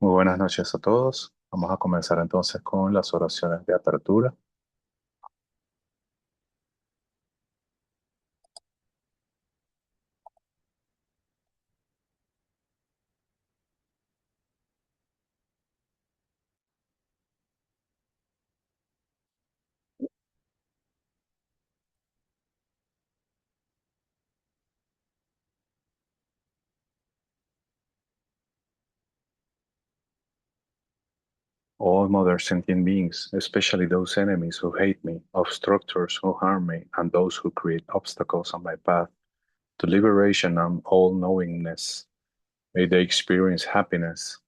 Muy buenas noches a todos. Vamos a comenzar entonces con las oraciones de apertura. All mother sentient beings, especially those enemies who hate me, obstructors who harm me, and those who create obstacles on my path to liberation and all knowingness, may they experience happiness.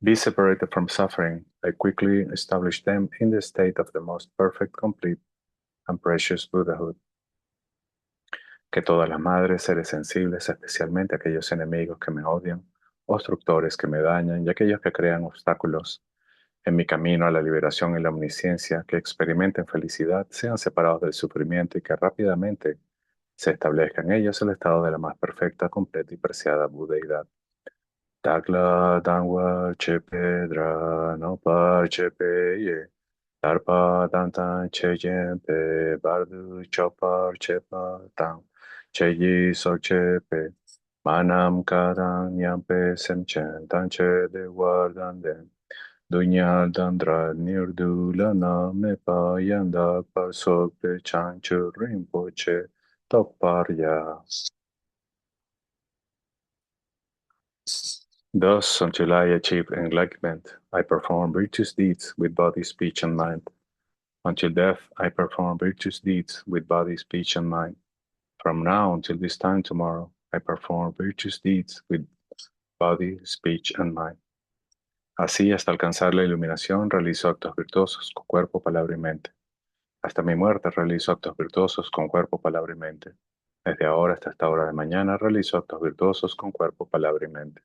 Be separated from suffering. I quickly establish them in the state of the most perfect, complete, and precious Buddhahood. Que todas las madres, seres sensibles, especialmente aquellos enemigos que me odian, obstructores que me dañan y aquellos que crean obstáculos en mi camino a la liberación y la omnisciencia, que experimenten felicidad, sean separados del sufrimiento y que rápidamente se establezca en ellos el estado de la más perfecta, completa y preciada budeidad. Takla dangwa chepedra no par chepeye, tarpa tantan cheyempe, bardu chopar chepa tan, cheyi so chepe, manam kadang nyampe semchen tanche de guardanden, dunya dandra nirdula na me pa yanda par sope chanchu rinpoche, tokparya. Thus, until I achieve enlightenment, I perform virtuous deeds with body, speech, and mind. Until death, I perform virtuous deeds with body, speech, and mind. From now until this time tomorrow, I perform virtuous deeds with body, speech, and mind. Así, hasta alcanzar la iluminación, realizo actos virtuosos con cuerpo, palabra y mente. Hasta mi muerte realizo actos virtuosos con cuerpo, palabra y mente. Desde ahora hasta esta hora de mañana realizo actos virtuosos con cuerpo, palabra y mente.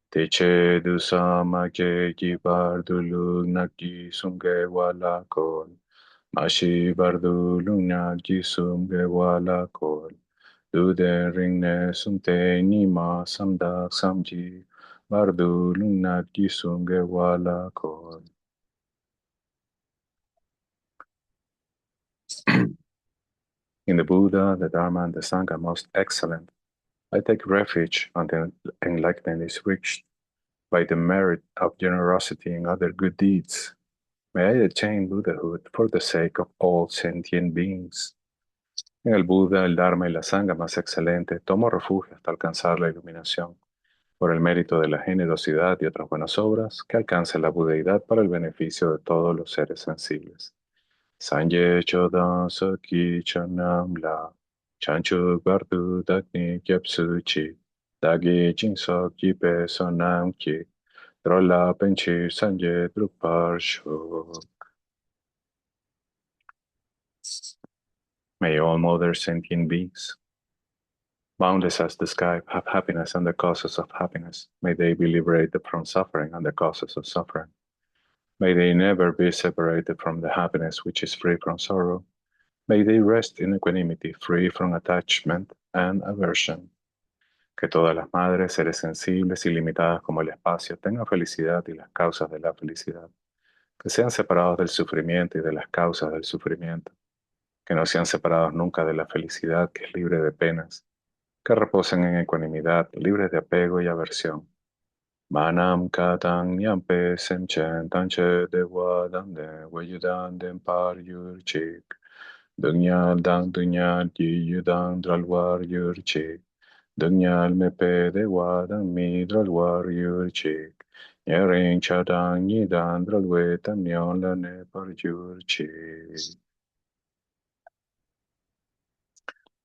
Teche du sama je ji bardu lugnak ji sumge wala kol. Mashi bardu lugnak ji sumge wala kol. Du de ring ne sumte ni ma samdak samji. Bardu lugnak ji sumge wala kol. In the Buddha, the Dharma, and the Sangha most excellent, I take refuge until enlightenment is reached by the merit of generosity and other good deeds. May I attain Buddhahood for the sake of all sentient beings. En el Buda, el Dharma y la Sangha más excelente, tomo refugio hasta alcanzar la iluminación, por el mérito de la generosidad y otras buenas obras, que alcance la budeidad para el beneficio de todos los seres sensibles. Sanje Chodan Soki Chanam La, Chanchu Bardu Dagni Gyapsu Chi, Dagi Jinsok Jipe Sonam Ki, Drola Penchi Sanje Drupar Sho. May all mother sentient beings, boundless as the sky, have happiness and the causes of happiness. May they be liberated from suffering and the causes of suffering. May they never be separated from the happiness which is free from sorrow. May they rest in equanimity, free from attachment and aversion. Que todas las madres, seres sensibles y limitadas como el espacio, tengan felicidad y las causas de la felicidad. Que sean separados del sufrimiento y de las causas del sufrimiento. Que no sean separados nunca de la felicidad que es libre de penas, que reposen en ecuanimidad, libres de apego y aversión. Manam katang nyampe semchen tanche de wadan de weyudan den par yur chik. Dunyal dang dunyal yi yudang dralwar yur chik. Dunyal mepe de wadan mi dralwar yur chik. Nyering chadang yidan dralwe tamnyon lane par yur chik.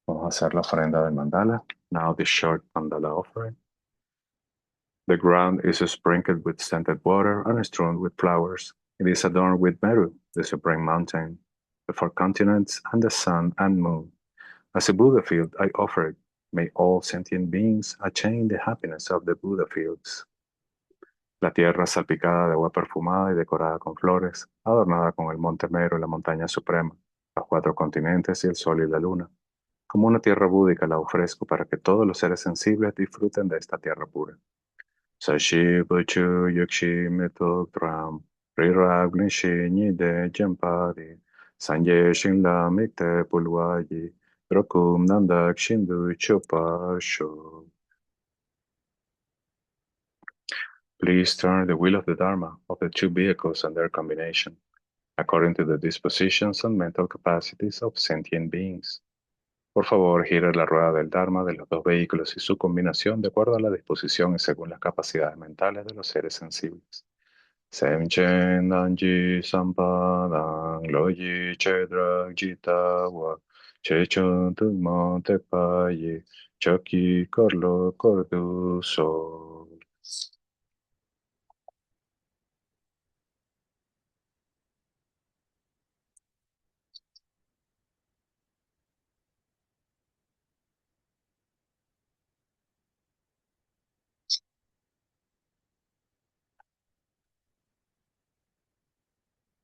Vamos a hacer la ofrenda del mandala. Now the short mandala offering. The ground is sprinkled with scented water and strewn with flowers. It is adorned with Meru, the supreme mountain, the four continents, and the sun and moon. As a Buddha field, I offer it. May all sentient beings attain the happiness of the Buddha fields. La tierra salpicada de agua perfumada y decorada con flores, adornada con el monte Meru, la montaña suprema, los cuatro continentes y el sol y la luna. Como una tierra búdica la ofrezco para que todos los seres sensibles disfruten de esta tierra pura. Sashi Buchu Yukshi Mitok Dram Rirag Nishi Nide Jempadi Sanje Shinla Mikte Pulwayi Rokum Nandak Shindu Chopa Sho. Please turn the wheel of the Dharma of the two vehicles and their combination, according to the dispositions and mental capacities of sentient beings. Por favor, gire la rueda del Dharma de los dos vehículos y su combinación de acuerdo a la disposición y según las capacidades mentales de los seres sensibles. Semchen Nanji Sampadang Loyi Chedrak Jitawa Chechon Tugmo Tepayi Choki Korlo Kordu Sol.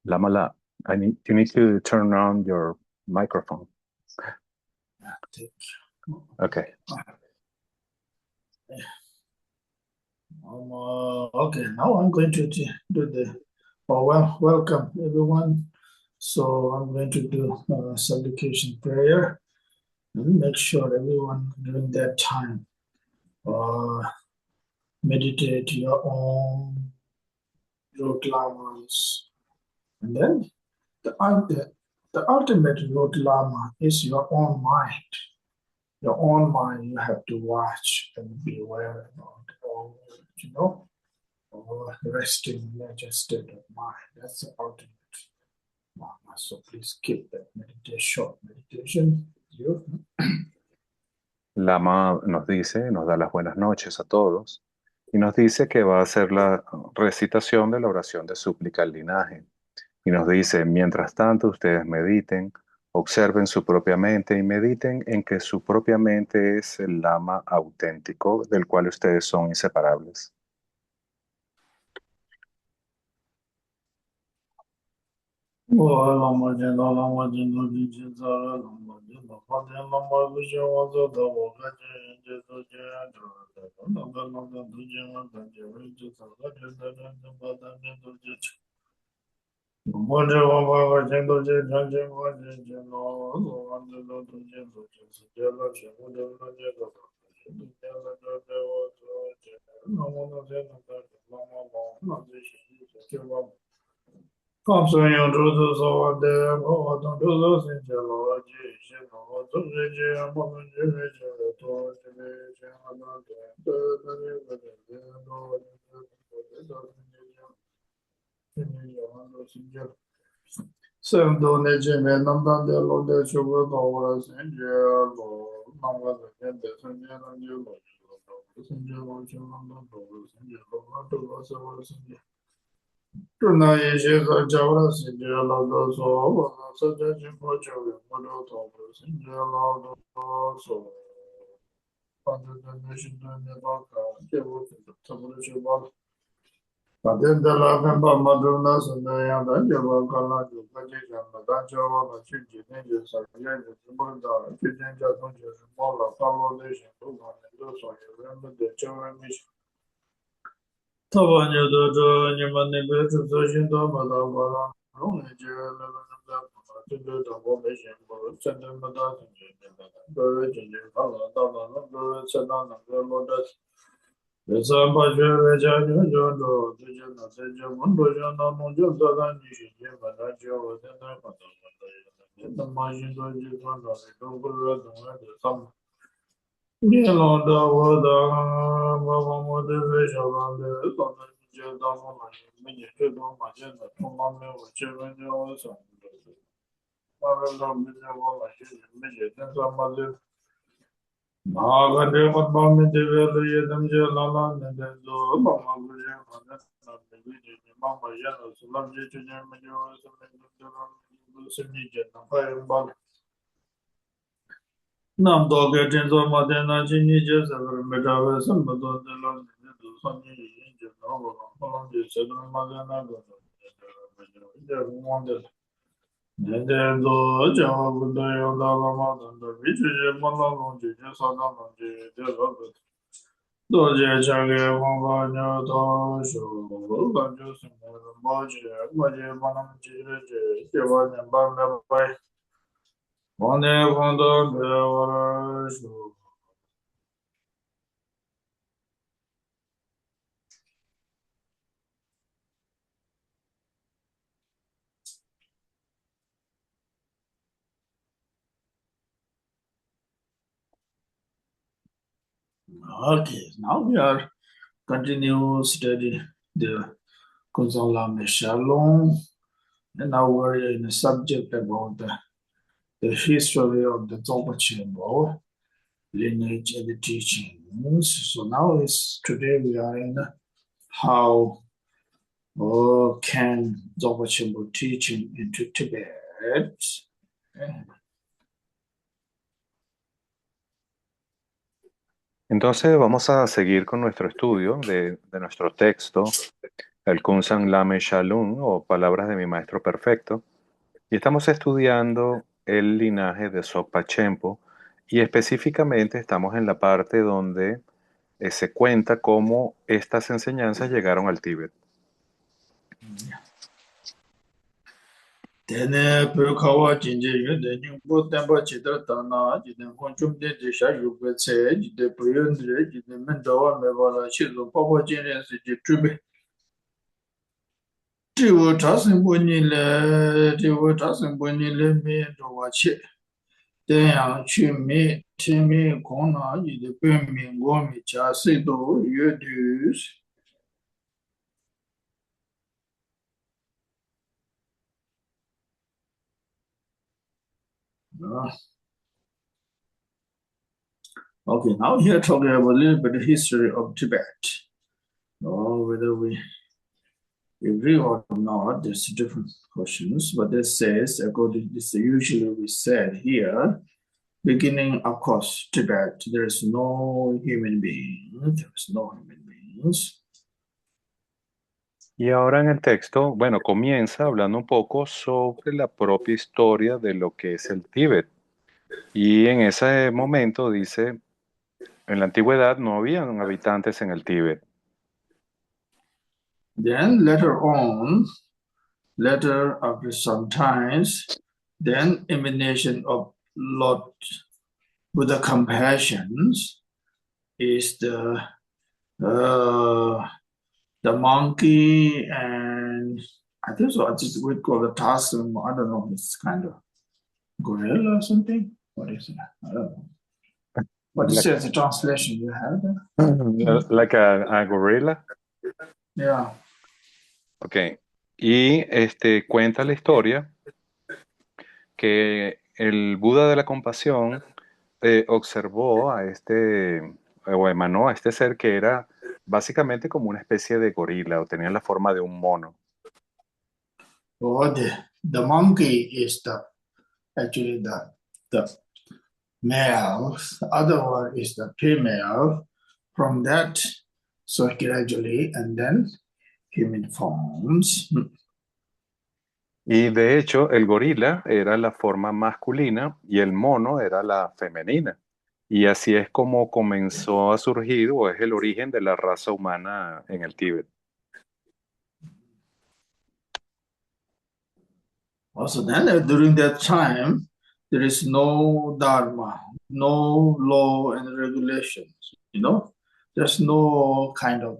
Lamala, you need to turn on your microphone. Okay. Okay, now I'm going to do the, welcome everyone. So I'm going to do supplication prayer. Make sure everyone during that time meditate your own root lamas. And then the ultimate root lama is your own mind. Your own mind, you have to watch and be aware about all, resting in that state of mind. That's the ultimate lama. So please keep that short meditation with you. Lama nos dice, nos da las buenas noches a todos y nos dice que va a hacer la recitación de la oración de súplica al linaje. Y nos dice, mientras tanto ustedes mediten, observen su propia mente y mediten en que su propia mente es el Lama auténtico del cual ustedes son inseparables. Nintendo Java Yoda Lama Danda Vichi Mana Longi Sada Longi Deva Doje Chage Wanga Nyato Shu Ganju Simo Baji Baji Manam Jire Jeva Nyamba Mebai Wane Wanda Deva Shu. Okay, now we are continue study the Gonzalo Lame Shalom, and now we're in the subject about the history of the Dzogchen Chamber, lineage and the teachings. So now is today we are in how can Dzogchen Chamber teaching into Tibet. Okay. Entonces vamos a seguir con nuestro estudio de nuestro texto, el Kunsan Lame Shalom o Palabras de mi Maestro Perfecto, y estamos estudiando el linaje de Sokpa Chempo y específicamente estamos en la parte donde se cuenta cómo estas enseñanzas llegaron al Tíbet. Tene Purkawa Jinji Yunde Nyingbo Tenpa Chidra Dana, Jiden Honchum De Jisha Yubwe Tse, Jide Puyundre, Jide Mendawa Mebala Chizo Papa Jinren Si Jitrube. Jiwo Tasin Bunyi Le, Jiwo Tasin Bunyi Le Me Dowa Che. Tenyang Chu Me, Temi Kona, Jide Pun Mingo Mi Cha Sido Yudus. Okay, now here talking about a little bit of history of Tibet. Whether we agree or not, there's different questions. But this says, according to this, usually we said here, beginning across Tibet, there is no human being. There is no human beings. Y ahora en el texto, bueno, comienza hablando un poco sobre la propia historia de lo que es el Tíbet. Y en ese momento dice, en la antigüedad no habían habitantes en el Tíbet. Then later after some times, then emanation of Lord Buddha compassions is the monkey and I think so. I just would call the tarsum. I don't know. It's kind of gorilla or something. What is it? I don't know. What is the translation you have there? Like a gorilla. Yeah. Ok. Y cuenta la historia que el Buda de la compasión observó a o emanó a este ser que era básicamente como una especie de gorila o tenía la forma de un mono. Well, the monkey is actually the male. The other one is the female. From that, so gradually, and then human forms. Y de hecho, el gorila era la forma masculina y el mono era la femenina. Y así es como comenzó a surgir o es el origen de la raza humana en el Tíbet. Also, then during that time, there is no dharma, no law and regulations. There's no kind of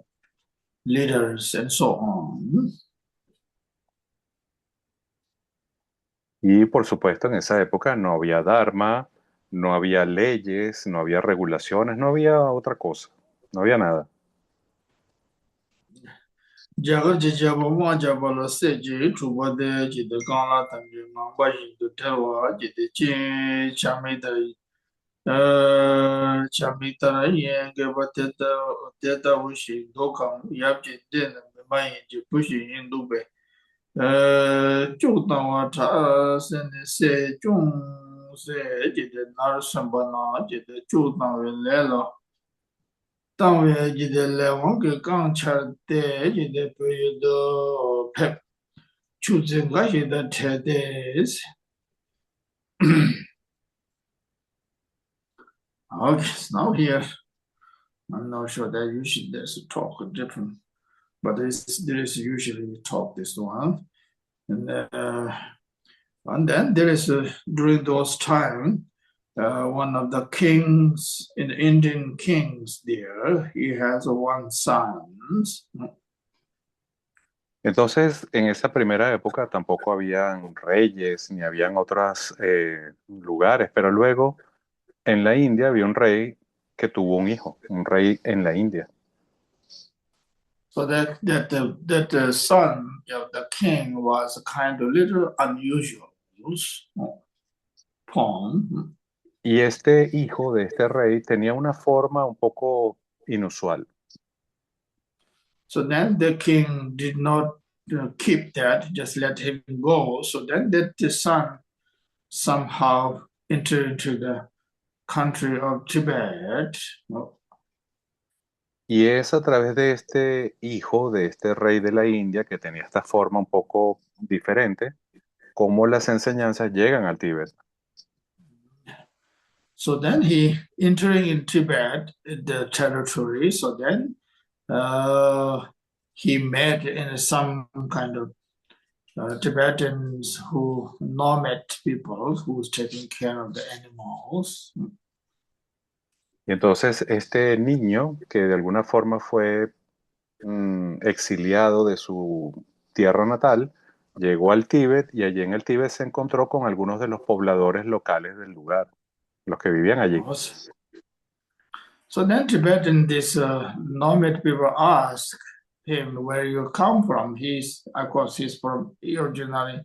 leaders and so on. Y por supuesto, en esa época no había dharma, no había leyes, no había regulaciones, no había otra cosa, no había nada. Jaga jaba ma jaba la se je chuba de ji de gang la tang je ma ba yin de terwa ji de chin chami da chami ta yin ge ba te da wu shi do kang yap ji de na me ma yin ji pu shi yin du be zhu dang wa cha sen de se zhong se ji de na shen ba na ji de zhu dang we le la 当为记得来往个刚吃的记得不有的拍 choosing that is okay. Now here, I'm not sure that usually there's a talk different, but there is usually talk this one, and then there is during those time. One of the kings in Indian kings there, he has one son. Entonces, en esa primera época tampoco habían reyes ni habían otros lugares, pero luego en la India había un rey que tuvo un hijo, un rey en la India. So that the son of the king was kind of little unusual. Form. Y este hijo de este rey tenía una forma un poco inusual. So then the king did not keep that, just let him go. So then the son somehow entered into the country of Tibet. Y es a través de este hijo de este rey de la India que tenía esta forma un poco diferente, cómo las enseñanzas llegan al Tíbet. So then he entering in Tibet, the territory. So then he met in some kind of Tibetans who nomad people who's taking care of the animals. Y entonces este niño, que de alguna forma fue exiliado de su tierra natal, llegó al Tíbet y allí en el Tíbet se encontró con algunos de los pobladores locales del lugar, los que vivían allí. So then Tibetan, this nomad people ask him where you come from. Of course, he's from originally.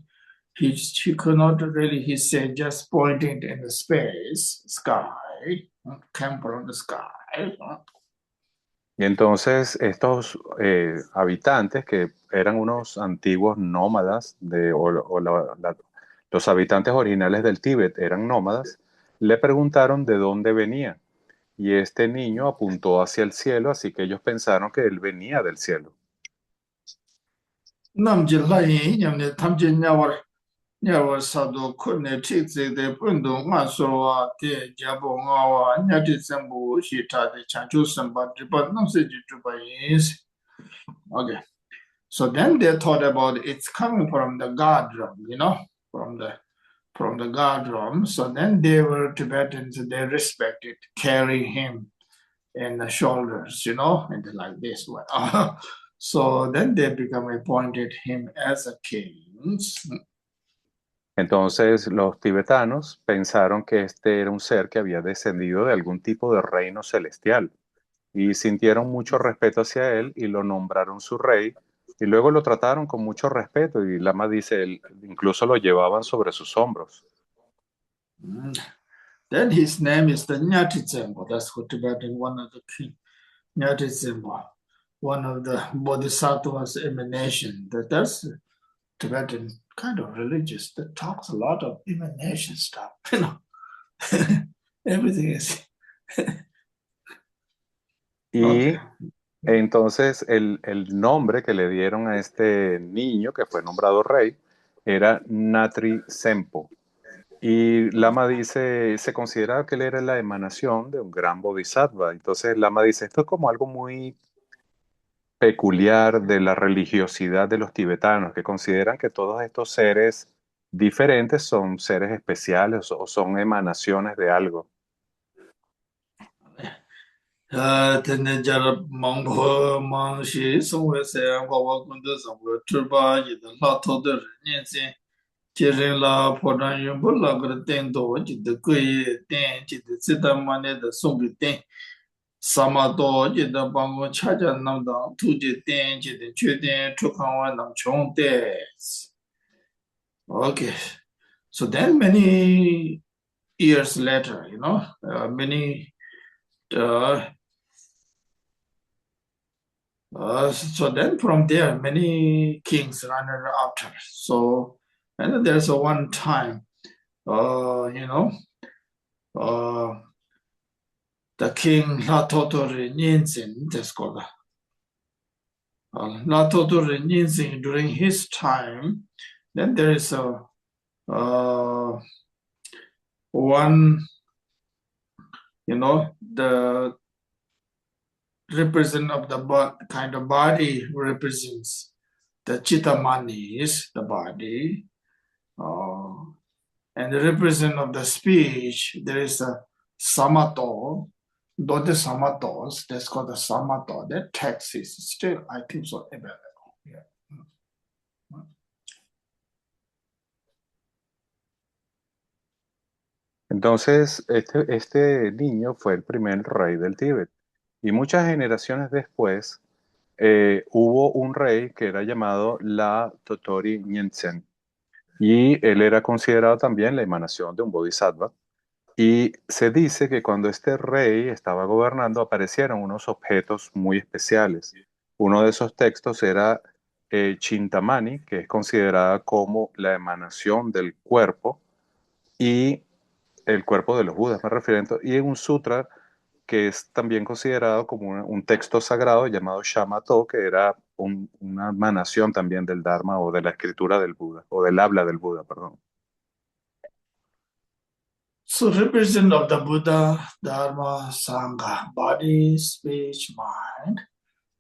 He could not really, he said, just pointing in the sky, came from the sky. Y entonces estos habitantes, que eran unos antiguos nómadas, los habitantes originales del Tíbet eran nómadas, le preguntaron de dónde venía. Y este niño apuntó hacia el cielo, así que ellos pensaron que él venía del cielo. Nyawar sado kone tikse de pundo nga sowa te jabo nga wa nyati sembu shita de chanchu samba dripa namse jituba yinsi. Okay. So then they thought about it's coming from the god realm, from the god realm. So then they were Tibetans, they respected, carry him in the shoulders, and like this one. So then they become appointed him as a king. Entonces los tibetanos pensaron que este era un ser que había descendido de algún tipo de reino celestial y sintieron mucho respeto hacia él y lo nombraron su rey y luego lo trataron con mucho respeto y Lama dice, incluso lo llevaban sobre sus hombros. Then his name is the Nyati Tsempo. That's what Tibetan, one of the king, Nyati Tsempo, one of the Bodhisattva's emanation. That's Tibetan kind of religious that talks a lot of emanation stuff. Everything is. Y Okay. entonces el nombre que le dieron a este niño que fue nombrado rey era Natri Sempo. Y Lama dice, se considera que él era la emanación de un gran bodhisattva. Entonces Lama dice, esto es como algo muy peculiar de la religiosidad de los tibetanos, que consideran que todos estos seres diferentes son seres especiales o son emanaciones de algo. Tene jarab mangpo mangshi songwe se kwa kundu songwe turba yida la toda rinyen sen jirin la podan yunpo la kar ten do jida kuyi ten jida sita mane da songwe ten sama do jida bango chaja namdang tuji ten jida chue ten chukangwa nam chong des. Okay, so then many years later, many so then from there, many kings ran after. So, and there's a one time, the king Latotori Ninzin, that's called. Latotori Ninzin, during his time, Then there is one, the represent of the kind of body represents the Chittamani is the body, and the represent of the speech, there is a Samato, though the Samatos, that's called the Samato, that text is still, I think so, available. Yeah. Entonces, este niño fue el primer rey del Tíbet. Y muchas generaciones después hubo un rey que era llamado La Totori Nyensen. Y él era considerado también la emanación de un bodhisattva. Y se dice que cuando este rey estaba gobernando aparecieron unos objetos muy especiales. Uno de esos textos era Chintamani, que es considerada como la emanación del cuerpo y el cuerpo de los Budas, me refiero, y en un sutra que es también considerado como un texto sagrado llamado Shamato, que era una emanación también del Dharma o de la escritura del Buda, o del habla del Buda, perdón. So represent of the Buddha, Dharma, Sangha, body, speech, mind.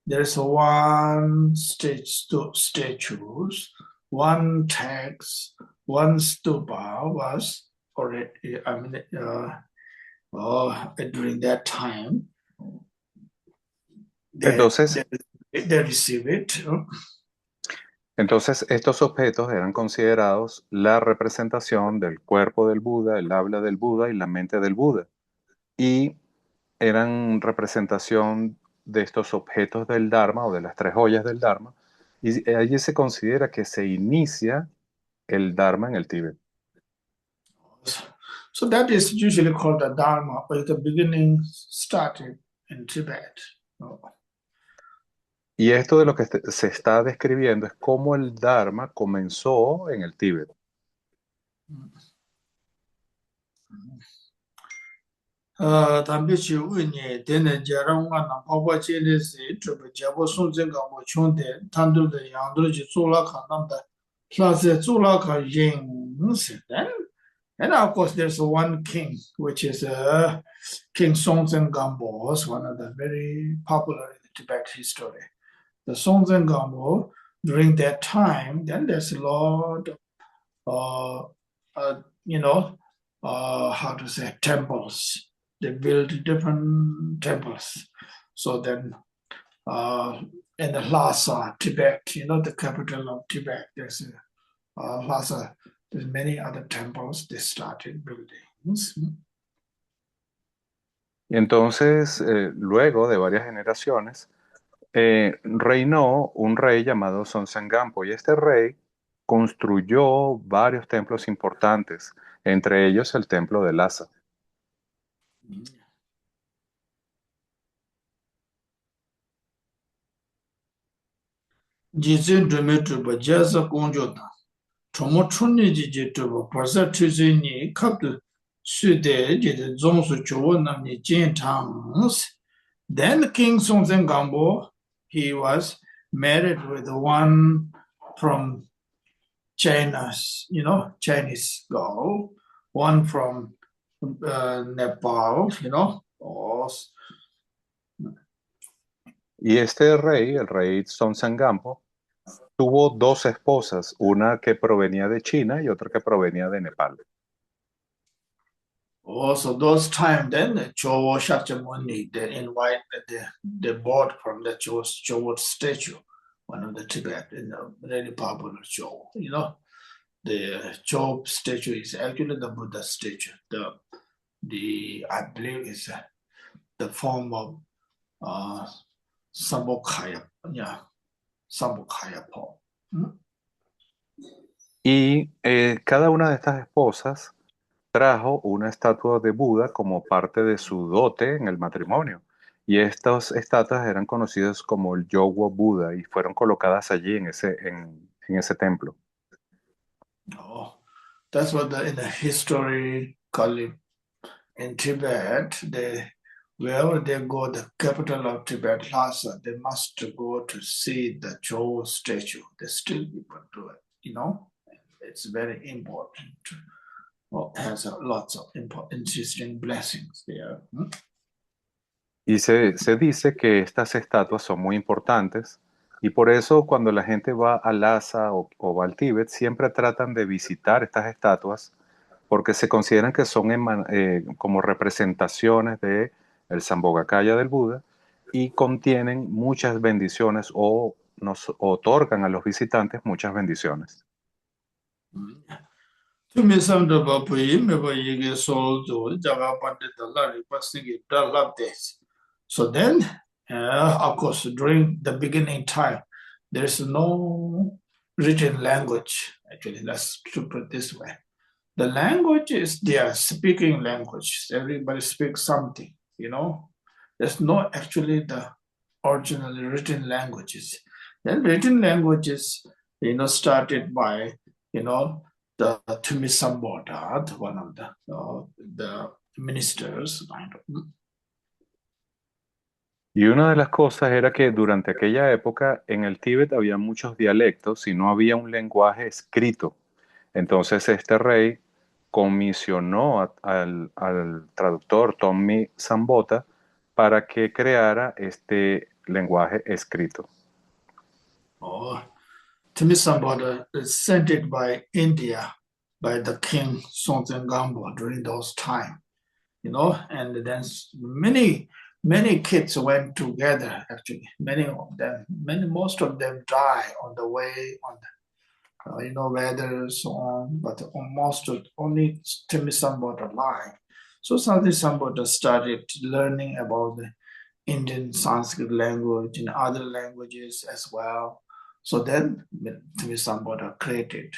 There's one statues, one text, one stupa was already, during that time, Entonces, they receive it. entonces, estos objetos eran considerados la representación del cuerpo del Buda, el habla del Buda y la mente del Buda. Y eran representación de estos objetos del Dharma o de las tres joyas del Dharma. Y allí se considera que se inicia el Dharma en el Tíbet. So that is usually called the Dharma, but the beginning started in Tibet. Y esto de lo que se está describiendo es cómo el Dharma comenzó en el Tíbet. 담배 치우니 되는 자랑과 나빠봐 제레스 저 잡고 손전가 뭐 총대 단들의 양들이 졸라 간다 클라스 졸라 가인스 and of course there's one king which is King Songtsen Gampo, one of the very popular in the Tibet history. The Songtsen Gampo during that time, then there's a lot of how to say temples. They built different temples. So then in the Lhasa, Tibet, the capital of Tibet, there's Lhasa, there's many other temples they started building. Y entonces, luego de varias generaciones, reinó un rey llamado Songtsen-Gampo y este rey construyó varios templos importantes, entre ellos el templo de Lhasa. Jizin Dumitruba, Jaza Gonjota, Tomo Chuni Jituba, Parsa Tuzini, Kaptu Sude, Jit Zongsu Chuanami Jin Tangs. Then King Songtsen Gampo, he was married with one from China's, Chinese girl, one from Nepal, Y este rey, el rey Songtsen-Gampo, tuvo dos esposas, una que provenía de China y otra que provenía de Nepal. Also, those time then Chowo Shakyamuni they invite they bought from the Chowo statue, one of the Tibet, really popular Chowo. The Chowo statue is actually the Buddha statue. The I believe is the form of Sambhogakaya, Sambhogakaya Paul. Y cada una de estas esposas trajo una estatua de Buda como parte de su dote en el matrimonio. Y estas estatuas eran conocidas como el Yogo Buda y fueron colocadas allí en ese templo. Oh, that's what in the history call it. In Tibet, wherever they go, the capital of Tibet, Lhasa, they must go to see the Chowo statue. They still people do it. It's very important. Well, has lots of interesting blessings there. Y se dice que estas estatuas son muy importantes y por eso cuando la gente va a Lhasa o va al Tíbet siempre tratan de visitar estas estatuas porque se consideran que son como representaciones de el Sambhogakaya del Buda y contienen muchas bendiciones o nos otorgan a los visitantes muchas bendiciones. To me, some of the Bapuyi, maybe you get sold to Java Pandit, the Larry, passing it, love this. So then, of course, during the beginning time, there is no written language. Actually, let's to put it this way. The language is their speaking language. Everybody speaks something, you know. There's no actually the original written languages. Then written languages, started by, the Tumisambodha, one of the ministers. Y una de las cosas era que durante aquella época en el Tíbet había muchos dialectos y no había un lenguaje escrito. Entonces este rey comisionó al traductor Tommy Sambota para que creara este lenguaje escrito. Oh, Tumisambodha is sent it by India, by the king Songtsen Gampo during those time. And then many kids went together. Actually, most of them die on the way on weather so on. But only Timisambota alive. So Sambota started learning about the Indian Sanskrit language and other languages as well. So then Timisambota created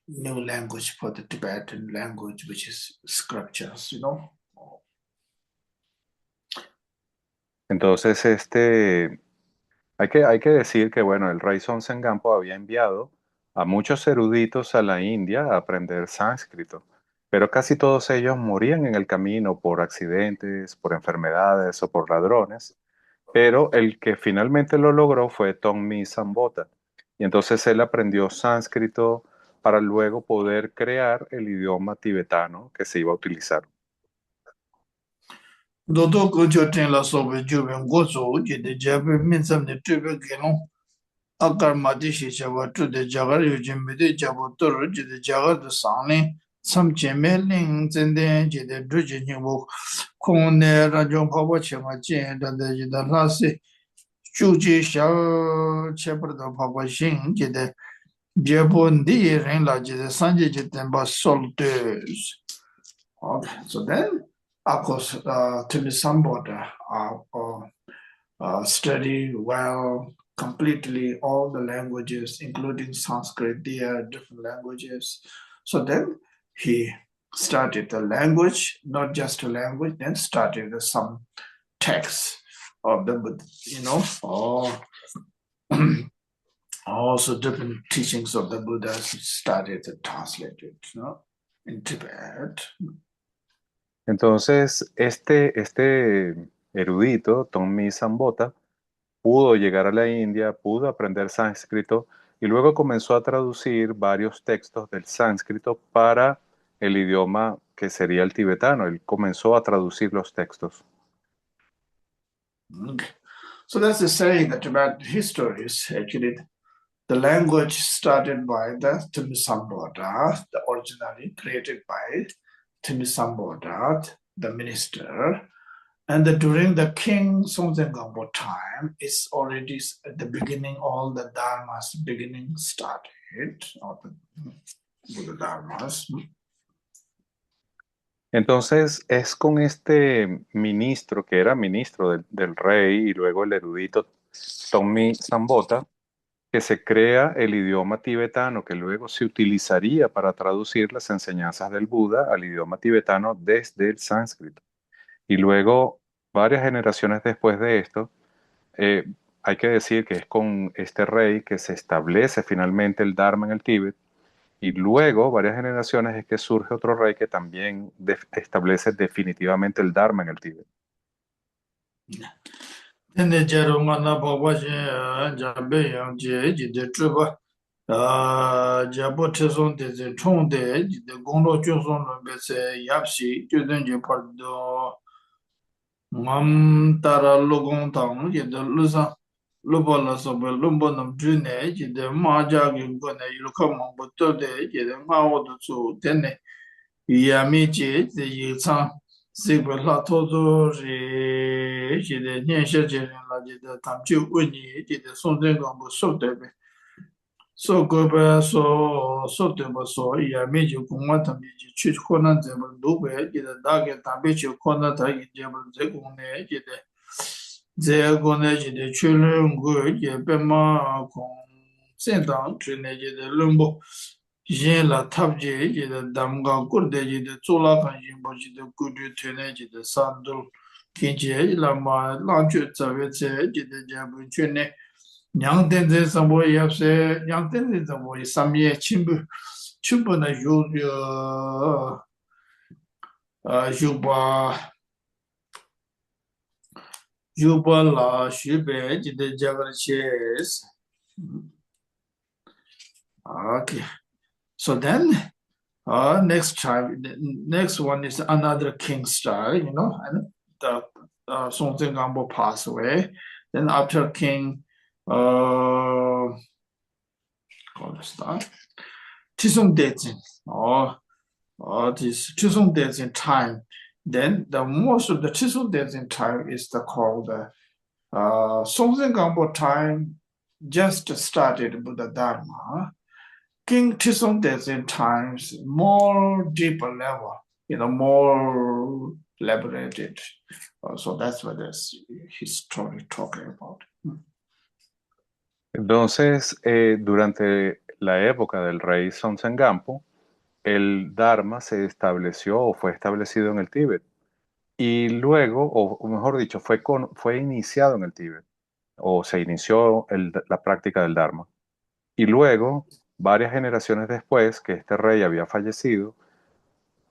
new language for the Tibetan language, which is scriptures, Entonces hay que decir que bueno, el rey Sonsengampo había enviado a muchos eruditos a la India a aprender sánscrito, pero casi todos ellos morían en el camino por accidentes, por enfermedades o por ladrones. Pero el que finalmente lo logró fue Tommy Sambota. Y entonces él aprendió sánscrito para luego poder crear el idioma tibetano que se iba a utilizar. Dodo Gojo Tenla Sobe Juben Gozo, the Jabe Minsam the Tribe Geno, Akar Madishi Chava to the Jagar Jimbe Jabotor, the Jagar the Sani, some Chemeling, Zende, the Drujin Kone Rajon Papa Chema Chen, and the Lasi, Chuji Shao Shepherd of Papa Shin, the Jabondi, Renla, the Sanji Temba Soldiers. Okay, so then, of course, Timisambodha study well completely all the languages, including Sanskrit. There are different languages. So then he started the language, not just a language, then started some texts of the Buddha, or also different teachings of the Buddha started to translate it, in Tibet. Entonces, este erudito, Tommy Sambota, pudo llegar a la India, pudo aprender sánscrito y luego comenzó a traducir varios textos del sánscrito para el idioma que sería el tibetano. Él comenzó a traducir los textos. Okay. So that's the saying that Tibetan history is actually the language started by the Timisambodha, the originally created by Timisambodha, the minister, and during the King Songtsen Gampo time, it's already at the beginning, all the dharmas beginning started, or the Buddha dharmas. Entonces es con este ministro, que era ministro del rey y luego el erudito Tommy Sambota, que se crea el idioma tibetano que luego se utilizaría para traducir las enseñanzas del Buda al idioma tibetano desde el sánscrito. Y luego, varias generaciones después de esto, hay que decir que es con este rey que se establece finalmente el Dharma en el Tíbet. Y luego, varias generaciones, es que surge otro rey que también establece definitivamente el Dharma en el Tíbet. japo teson de ze chong de gonglo choson lo be se yapsi juden je pardo ngam tara logong tang je de lusa lobo la so be lombo nam june je de ma ja gi go ne yu ka mo bo to de je de ma wo do su de ne ya mi je de yi chang se be la to zo je de nian xie je la je de tam ji wen ni je de song zhen gong bo so de be so go ba so de ba so ya mi ji gong wa tam ji chu ko na ze ba lu be ji de da ge ta be chi ko na ta yi je ba ze gong ne ji de ze go ne ji de chu lu ngu ye be ma kong sen dang chu ne ji de lu bo yin la tab ji ji de dam ga gur de ji de zu la kan yin bo ji de gu du te ne ji de san du kin ji la ma lang chu za we ze ji de ja bu chu ne 냥 땡제 sambo yapse 냥 땡제 sambo samye chimbu chimbu na yuba yuba la shube jide jagar ches. Okay, so then next time the next one is another king style, and the Song Gambo passed away. Then after king call this that Chisung Dezin or this Chisung Dezin time. Then the most of the Chisung Dezin time is the called Songzen Gampo time just started Buddha Dharma. King Chisung Dezin times more deeper level, more elaborated. So that's what this history talking about. Entonces, durante la época del rey Songtsengampo, el Dharma se estableció o fue establecido en el Tíbet. Y luego, o mejor dicho, fue iniciado en el Tíbet, o se inició la práctica del Dharma. Y luego, varias generaciones después que este rey había fallecido,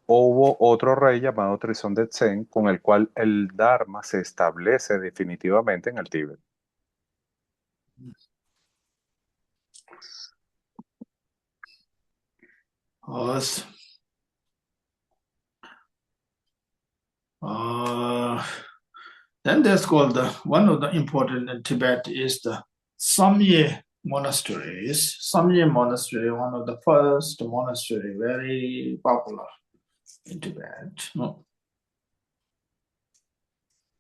hubo otro rey llamado Trizón de Zen, con el cual el Dharma se establece definitivamente en el Tíbet. Awesome. Then there's called one of the important in Tibet is the Samye monasteries. Samye monastery, one of the first monastery, very popular in Tibet.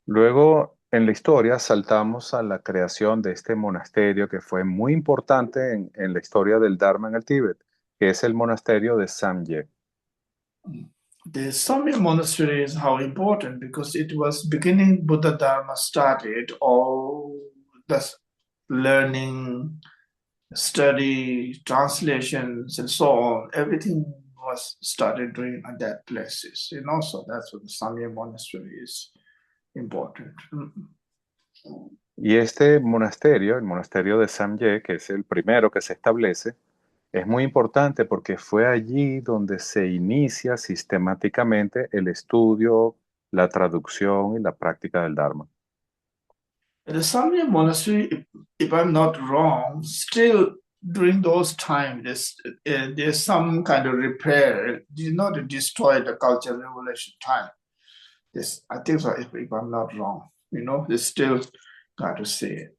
Luego, en la historia, saltamos a la creación de este monasterio que fue muy importante en la historia del Dharma en el Tíbet, que es el monasterio de Samye. The Samye monastery is how important because it was beginning Buddha Dharma started all the learning, study, translations, and so on. Everything was started doing at that places. So that's what the Samye monastery is important. Y este monasterio, el monasterio de Samye, que es el primero que se establece, es muy importante porque fue allí donde se inicia sistemáticamente el estudio, la traducción y la práctica del Dharma. The Samye monastery, if I'm not wrong, still during those times, there's some kind of repair. Did not destroy the Cultural Revolution time. This, I think so, if I'm not wrong. They still got to say it.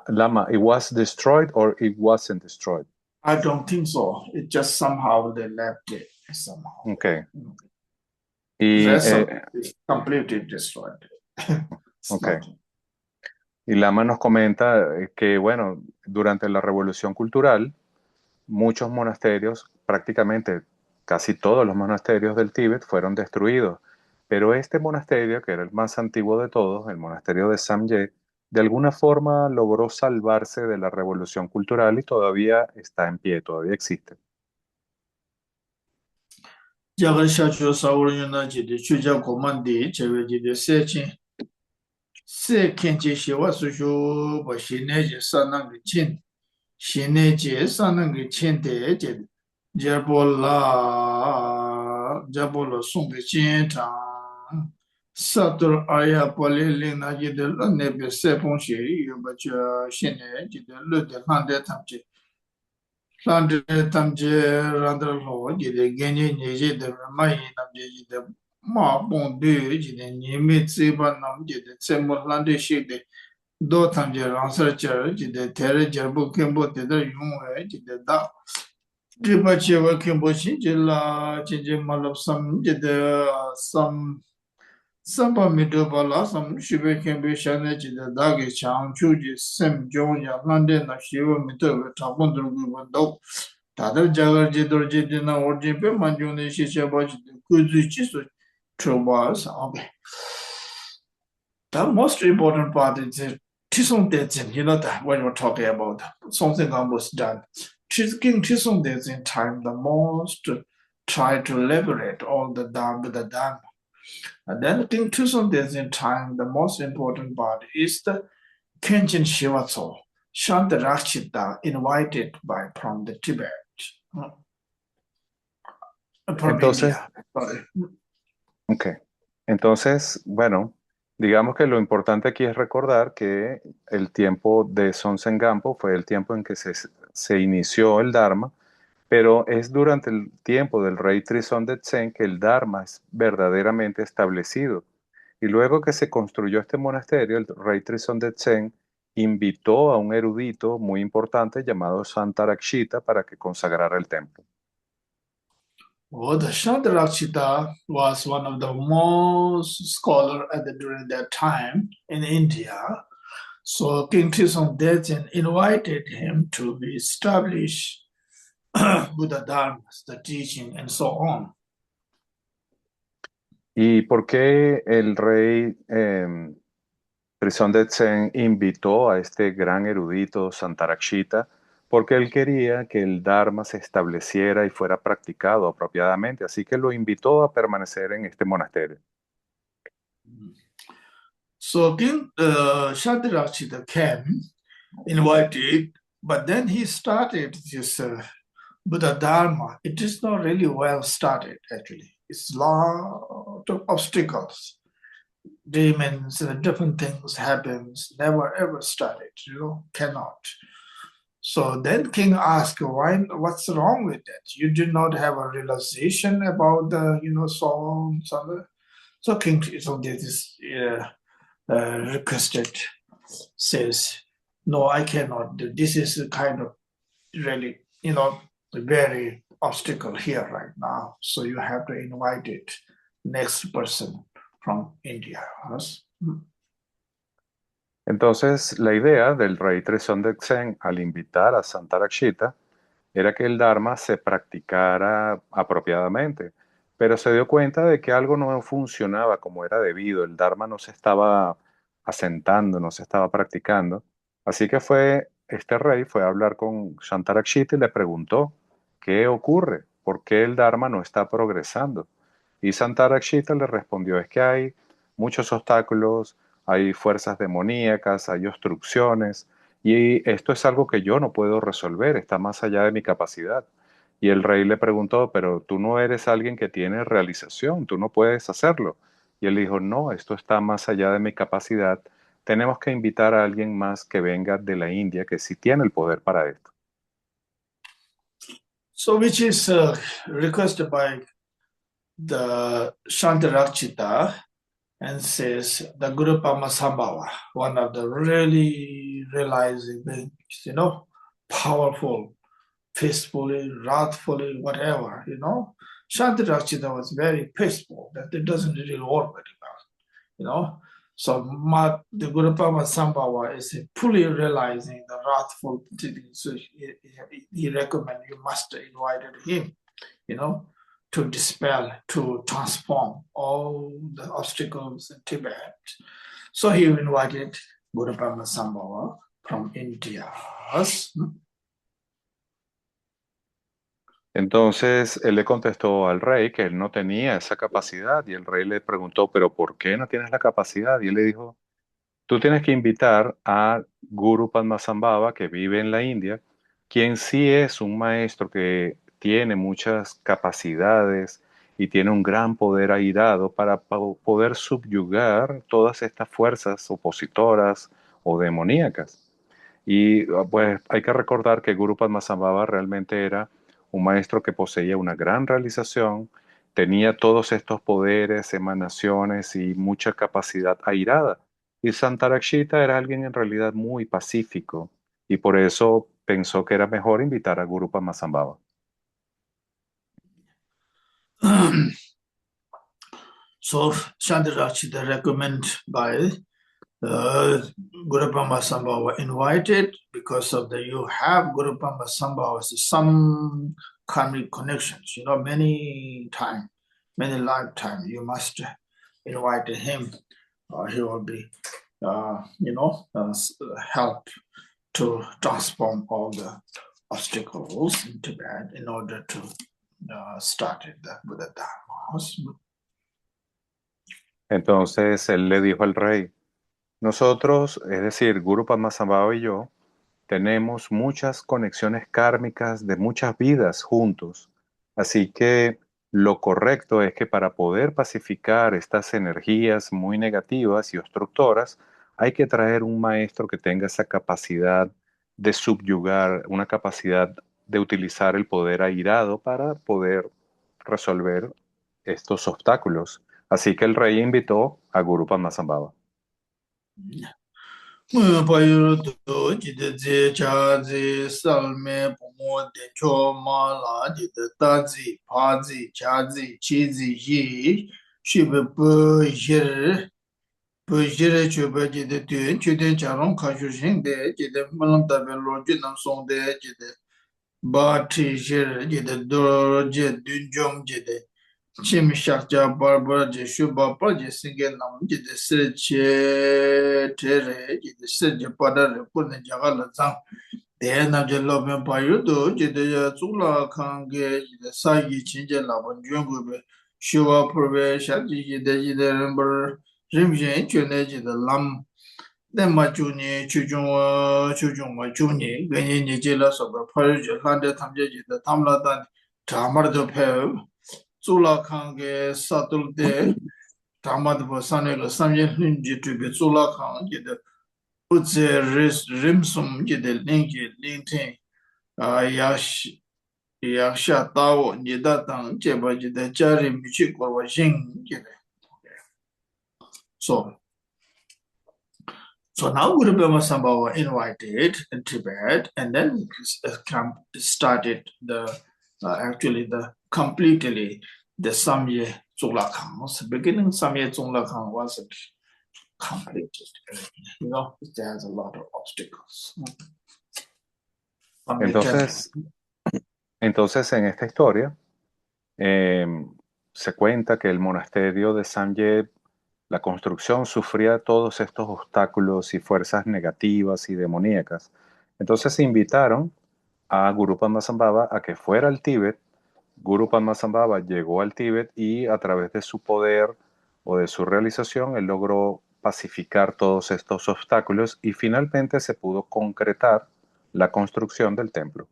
Lama, it was destroyed or it wasn't destroyed? I don't think so. It just somehow they left it somehow. Okay. Y, completely destroyed. Okay. Y Lama nos comenta que, bueno, durante la Revolución Cultural, muchos monasterios, prácticamente casi todos los monasterios del Tíbet fueron destruidos. Pero este monasterio, que era el más antiguo de todos, el monasterio de Samye, de alguna forma logró salvarse de la Revolución Cultural y todavía está en pie, todavía existe. Satur aya pali lina jide lo nebe sepon she yu bacha shene jide lo de lande tamche. Lande tamche randra lo jide genye nye jide mayi namje jide ma bon de jide nye me tseba nam jide tsemo lande shide do tamche ransar char jide tere jarbo kembo teda yungwe jide da. Jiba chewa kembo shi jila jide malab sam jide sam Samba midobala sam shibe kembe shane jide dagi chang chuji sem jong ya lande na shiva mitobe tabon drugu bando tadar jagar jidor jide na orjin pe manjung ne shi cheba jide kuzu chi su choba sambe. The most important part is the Tisong Dezin, you know that when we're talking about something almost done. King Tisong Dezin time the most try to liberate all the Dharma. And then King Tuson in time, the most important part is the Kenshin Shivatso, Shantarakshita, invited by from the Tibet, from Entonces, India. Sorry. ok. Entonces, bueno, digamos que lo importante aquí es recordar que el tiempo de Sonsengampo fue el tiempo en que se inició el Dharma, pero es durante el tiempo del rey Trisón de Tsen que el Dharma es verdaderamente establecido. Y luego que se construyó este monasterio, el rey Trisón de Tsen invitó a un erudito muy importante llamado Santarakshita para que consagrara el templo. Well, the Shantarakshita was one of the most scholar during that time in India. So King Tizong Dezin invited him to be established Buddha Dharma, the teaching, and so on. ¿Y por qué el rey Trisón de Tsen invitó a este gran erudito Santarakshita? Porque él quería que el Dharma se estableciera y fuera practicado apropiadamente, así que lo invitó a permanecer en este monasterio. So King Shantarakshita came, invited, but then he started this Buddha Dharma. It is not really well started, actually. It's lot of obstacles. Demons, different things happens, never ever started, cannot. So then king asked, why, what's wrong with that? You did not have a realization about the, songs. So king, so this requested, says, no, I cannot. This is a kind of really, very obstacle here right now. So you have to invite it next person from India. Yes? Entonces, la idea del rey Trisón de Tsen al invitar a Santarakshita era que el Dharma se practicara apropiadamente, pero se dio cuenta de que algo no funcionaba como era debido, el Dharma no se estaba asentando, no se estaba practicando. Así que este rey fue a hablar con Santarakshita y le preguntó, ¿qué ocurre? ¿Por qué el Dharma no está progresando? Y Santarakshita le respondió, es que hay muchos obstáculos, hay fuerzas demoníacas, hay obstrucciones, y esto es algo que yo no puedo resolver, está más allá de mi capacidad. Y el rey le preguntó, pero tú no eres alguien que tiene realización, tú no puedes hacerlo. Y él dijo, no, esto está más allá de mi capacidad. Tenemos que invitar a alguien más que venga de la India, que sí tiene el poder para esto. So which is requested by the Shantarakshita and says the Guru Pamasambhava, one of the really realizing beings, powerful, peacefully, wrathfully, whatever, Shantarakshita was very peaceful, that it doesn't really work very well, So the Guru Pamasambhava is fully realizing the wrathful thing. So he recommended you must invite him, you know, to dispel, to transform all the obstacles in Tibet. So he invited Guru Pamasambhava from India. Entonces él le contestó al rey que él no tenía esa capacidad y el rey le preguntó, pero ¿por qué no tienes la capacidad? Y él le dijo, tú tienes que invitar a Guru Padmasambhava, que vive en la India, quien sí es un maestro que tiene muchas capacidades y tiene un gran poder airado para poder subyugar todas estas fuerzas opositoras o demoníacas. Y pues hay que recordar que Guru Padmasambhava realmente era un maestro que poseía una gran realización, tenía todos estos poderes, emanaciones y mucha capacidad airada. Y Santarakshita era alguien en realidad muy pacífico y por eso pensó que era mejor invitar a Guru Padmasambhava. So Shantirachita recommended by Guru Brahma Sambhava invited because of the you have Guru Brahma Sambhava some karmic connections, many time, many lifetime you must invite him. He will be, help to transform all the obstacles in Tibet in order to start the Buddha Dharma. Entonces él le dijo al rey, nosotros, es decir, Guru Padmasambhava y yo, tenemos muchas conexiones kármicas de muchas vidas juntos. Así que lo correcto es que para poder pacificar estas energías muy negativas y obstructoras, hay que traer un maestro que tenga esa capacidad de subyugar, una capacidad de utilizar el poder airado para poder resolver estos obstáculos. Así que el rey invitó a Guru Padmasambhava. Payurdo jidze chazi salme pomo dencho ma la jide tazi pazi chazi chizi yi shibe po jir choba jide tuen chuden charon kashu shingde jide malam tabe lo junam songde jide ba ti jir jide do jide dunjom jide Chim Shakja Barbara de Shuba Praja Singen Nam Jid Sirche Tere Jid Sirje Pada Pune Jagala Zang Dena Jalobe Payudo Jid Zula Kange Jid Sagi Chinja Laban Jungu Shuba Prove Shakji Jid Jid Rember Rimjen Chune Jid Lam Dema Juni Chujung Juni Ganyi Nijila Soba Payu Landa Tamja Jid Tamla Dan Tamar do Pev Zula Kange Satulde Tamadbo Sanelo Samye Linji to be Zula Kang, the Utze Rimsum, the Linki, Lintin, Yasha Tao, Nidatang, Jeba, the Jari Michik or Jing. So, so now Guru Brahma Sambhava invited in Tibet and then started the actually the completely the Samye Zolakang. So beginning Samye Zolakang was completed. It has a lot of obstacles. Entonces, entonces en esta historia, eh, se cuenta que el monasterio de Samye, la construcción sufría todos estos obstáculos y fuerzas negativas y demoníacas. Entonces invitaron a Guru Padmasambhava a que fuera al Tíbet. Guru Padmasambhava llegó al Tíbet y a través de su poder o de su realización, él logró pacificar todos estos obstáculos y finalmente se pudo concretar la construcción del templo.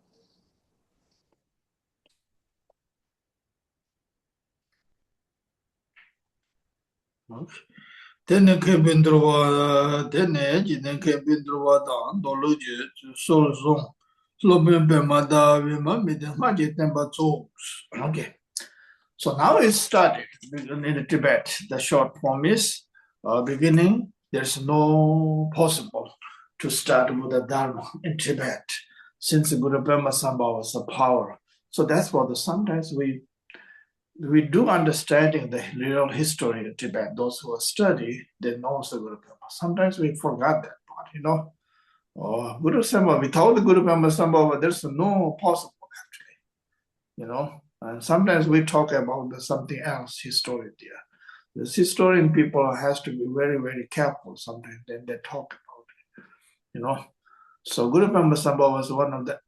Tene Kebindrova, Tene, Jine Kebindrova, Dology, Sol Zong, Slobembe Madavima, Midemaji Temba Okay. So now it started in Tibet. The short form is beginning. There's no possible to start with the Dharma in Tibet since Guru Brahma Sambhava was the power. So that's what sometimes we do understanding the real history of Tibet. Those who study, they know the Guru Brahma. Sometimes we forgot that part, Guru Sambhava, without the Guru Brahma Sambhava, there's no possible actually, And sometimes we talk about something else, history there. The historian people has to be very, very careful sometimes when they talk about it, So Guru Brahma Sambhava was one of the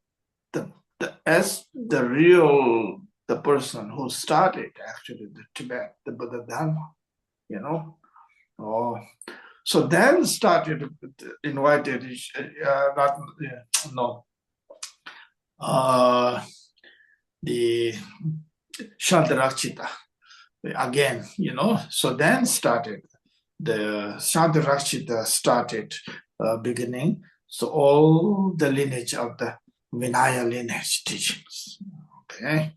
real the person who started actually the Tibet, the Buddha Dharma, Oh, so then started invited the Shantarakshita. again, So then started the Shantarakshita started beginning. So all the lineage of the Vinaya lineage teachings. Okay.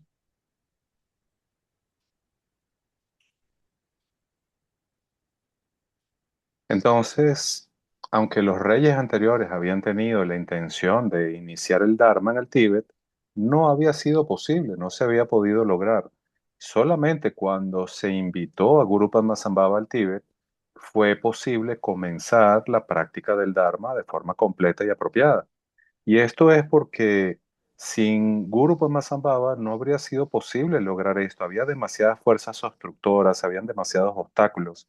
Entonces, aunque los reyes anteriores habían tenido la intención de iniciar el Dharma en el Tíbet, no había sido posible, no se había podido lograr. Solamente cuando se invitó a Guru Padmasambhava al Tíbet fue posible comenzar la práctica del Dharma de forma completa y apropiada. Y esto es porque sin Guru Padmasambhava no habría sido posible lograr esto. Había demasiadas fuerzas obstructoras, habían demasiados obstáculos.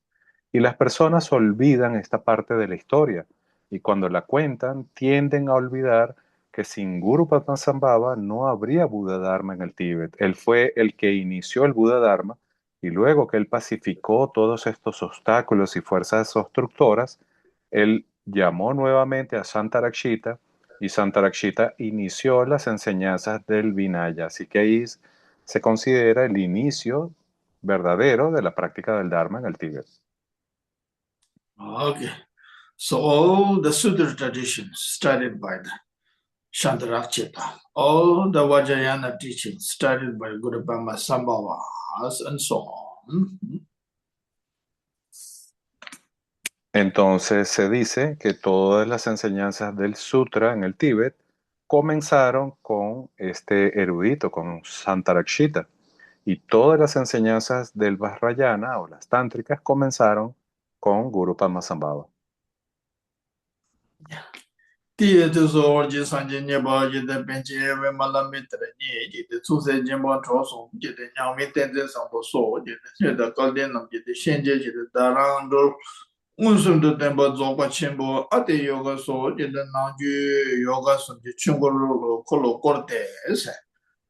Y las personas olvidan esta parte de la historia. Y cuando la cuentan, tienden a olvidar que sin Guru Padmasambhava no habría Buda Dharma en el Tíbet. Él fue el que inició el Buda Dharma y luego que él pacificó todos estos obstáculos y fuerzas obstructoras, él llamó nuevamente a Santarakshita y Santarakshita inició las enseñanzas del Vinaya. Así que ahí se considera el inicio verdadero de la práctica del Dharma en el Tíbet. Okay. So all the Sudra traditions started by the Shantarakshita, all the Vajrayana teachings started by Guru Brahma Sambhavas and so on. Entonces se dice que todas las enseñanzas del Sutra en el Tíbet comenzaron con este erudito, con Santarakshita. Y todas las enseñanzas del Vajrayana o las tántricas comenzaron con Guru Padmasambhava. 第一就是我就上去年报就在边界为嘛那没得你就得出塞年报抄送就得两位等在上头说就得现在搞点弄就得衔接就得打上都我说的等把做过钱不啊得有个说就得拿去有个说就全国路可路过的噻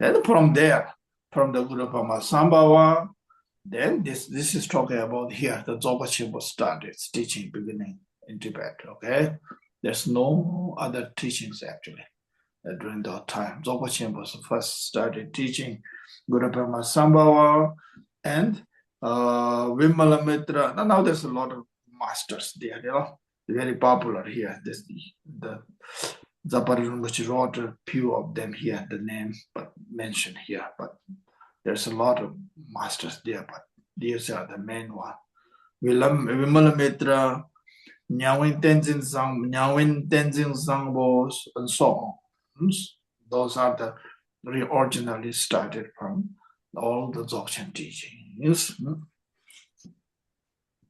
then from there from the group of Sambhawa then this is talking about here the Dzogchen Chimbo started teaching beginning in Tibet okay. There's no other teachings actually during that time. Dzogchen Chimbo first started teaching Guru Brahma Sambhava and Vimalamitra. Now there's a lot of masters there, very popular here. This the Zaparin which wrote a few of them here, the name but mentioned here, but there's a lot of masters there, but these are the main one. Vimalamitra, Nyawin Tenzin Sangbo, and so on. Those are the originally started from all the Dzogchen teachings.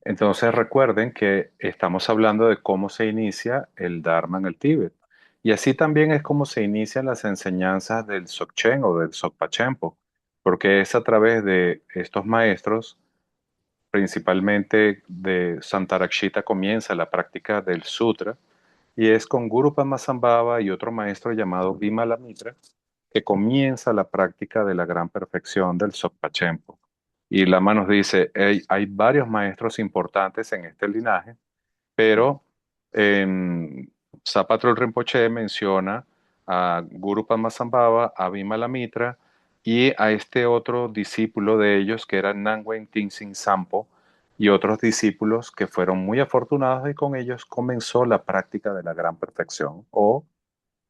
Entonces recuerden que estamos hablando de cómo se inicia el Dharma en el Tíbet. Y así también es como se inician las enseñanzas del Dzogchen o del Dzogpa Chempo, porque es a través de estos maestros, principalmente de Santarakshita, comienza la práctica del Sutra, y es con Guru Padmasambhava y otro maestro llamado Vimalamitra que comienza la práctica de la gran perfección del Dzogpa Chempo. Y Lama nos dice, hay varios maestros importantes en este linaje, pero Sapatrul Rinpoche menciona a Guru Padmasambhava, a Vimalamitra y a este otro discípulo de ellos que era Nangwen Tenzin Sampo y otros discípulos que fueron muy afortunados y con ellos comenzó la práctica de la gran perfección o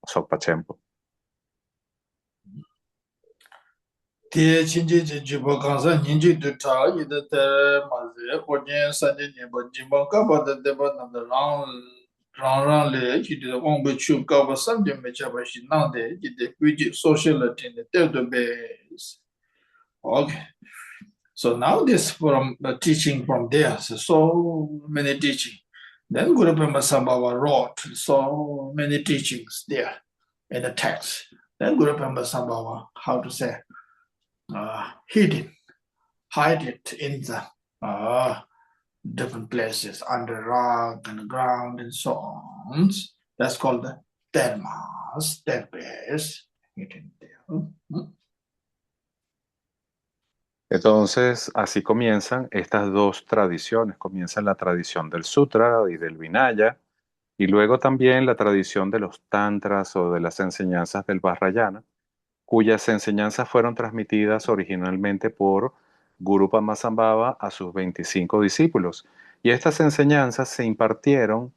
Dzogpa Chempo. Tie chinji chi jibo kansa nyingi du ta yida te mazi ojen sanje nyeba jibo kaba da deba nanda rang le yida wangbe chu kaba samje mechaba shi nangde yida kuji social attend te do base. Okay. So now this from the teaching from there, so many teaching. Then Guru Brahma Sambhava wrote so many teachings there in the text. Then Guru Brahma Sambhava, how to say, hidden, hide it in the different places under rock and ground and so on. That's called the dharmas, that base hidden there. Entonces, así comienzan estas dos tradiciones. Comienza la tradición del Sutra y del Vinaya, y luego también la tradición de los Tantras o de las enseñanzas del Vajrayana, cuyas enseñanzas fueron transmitidas originalmente por Guru Padmasambhava a sus 25 discípulos. Y estas enseñanzas se impartieron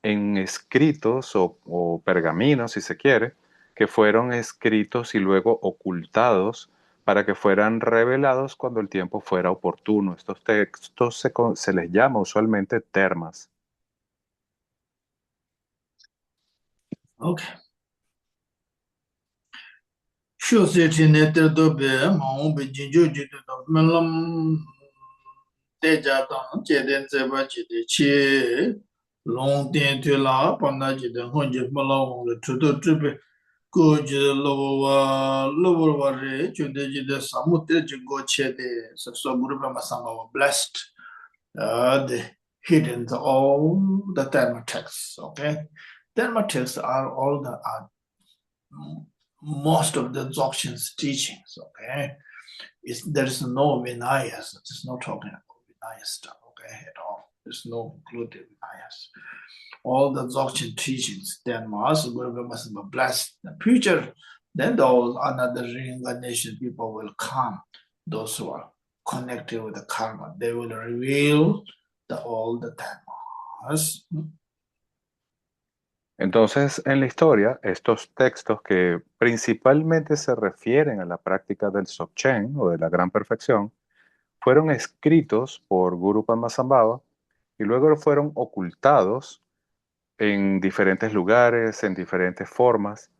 en escritos o pergaminos, si se quiere, que fueron escritos y luego ocultados para que fueran revelados cuando el tiempo fuera oportuno. Estos textos se les llama usualmente termas. Okay. Sure, certain that the bear, Mount Bijiju, Melam, Deja, Jeden Zebachi, the Che, Long Ten to La, Panaji, the Honja Malong, the Truto Trip, Good Lower Chudeji, the Samuteji Goche, the Saburama Masama were blessed. The hidden all the Dharma texts, okay? Dharma texts are all the most of the Dzogchen's teachings, okay? There is no Vinayas, there's no talking about Vinaya stuff, okay, at all. There's no included Vinayas. All the Dzogchen teachings, Dharmas, Guru must be blessed. The future, then those another reincarnation people will come, those who are connected with the karma, they will reveal all the Dharmas. Entonces, en la historia, estos textos que principalmente se refieren a la práctica del Dzogchen o de la gran perfección, fueron escritos por Guru Padmasambhava y luego fueron ocultados en diferentes lugares, en diferentes formas,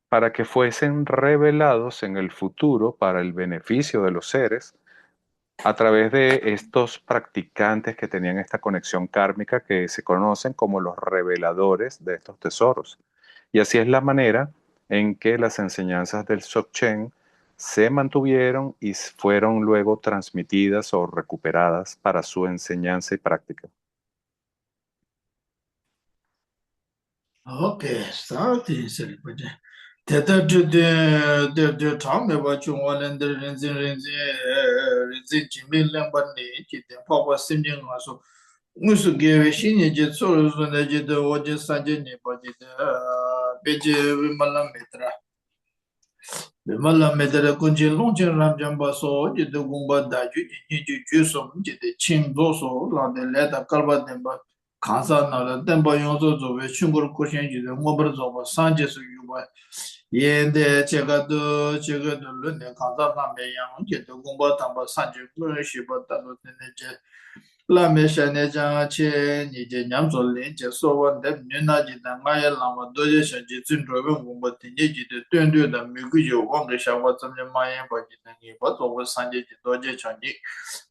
para que fuesen revelados en el futuro para el beneficio de los seres a través de estos practicantes que tenían esta conexión kármica que se conocen como los reveladores de estos tesoros. Y así es la manera en que las enseñanzas del Dzogchen se mantuvieron y fueron luego transmitidas o recuperadas para su enseñanza y práctica. Okay, starting celebrate. Teta de Tom, the watching one and the Rinzin Jimmy Lambani, the Papa Sinjin also. Musu gave Shin Jet Soros when they did the Waja Sanjani, but Beje Malametra. The Malametra Kunji Longin Ramjamba so, did the Gumba Daju, Jusum, did the Chim Doso, la the letter Kalba Demba. Kansa nala tenpa yonzo zobe shungur kushen jide ngobar zoba sanje su yuwa yende chega do lune kansa name yang jide gomba tamba sanje kuru shiba talo tene je lame shane janga che nije nyamzo len je sowa dem nyuna jide ngaya lama doje shanje zindrobe gomba tenye jide tuyendu da migu yo wangre shawa tsamne mayen pa jide ngiba zoba sanje jide doje chanji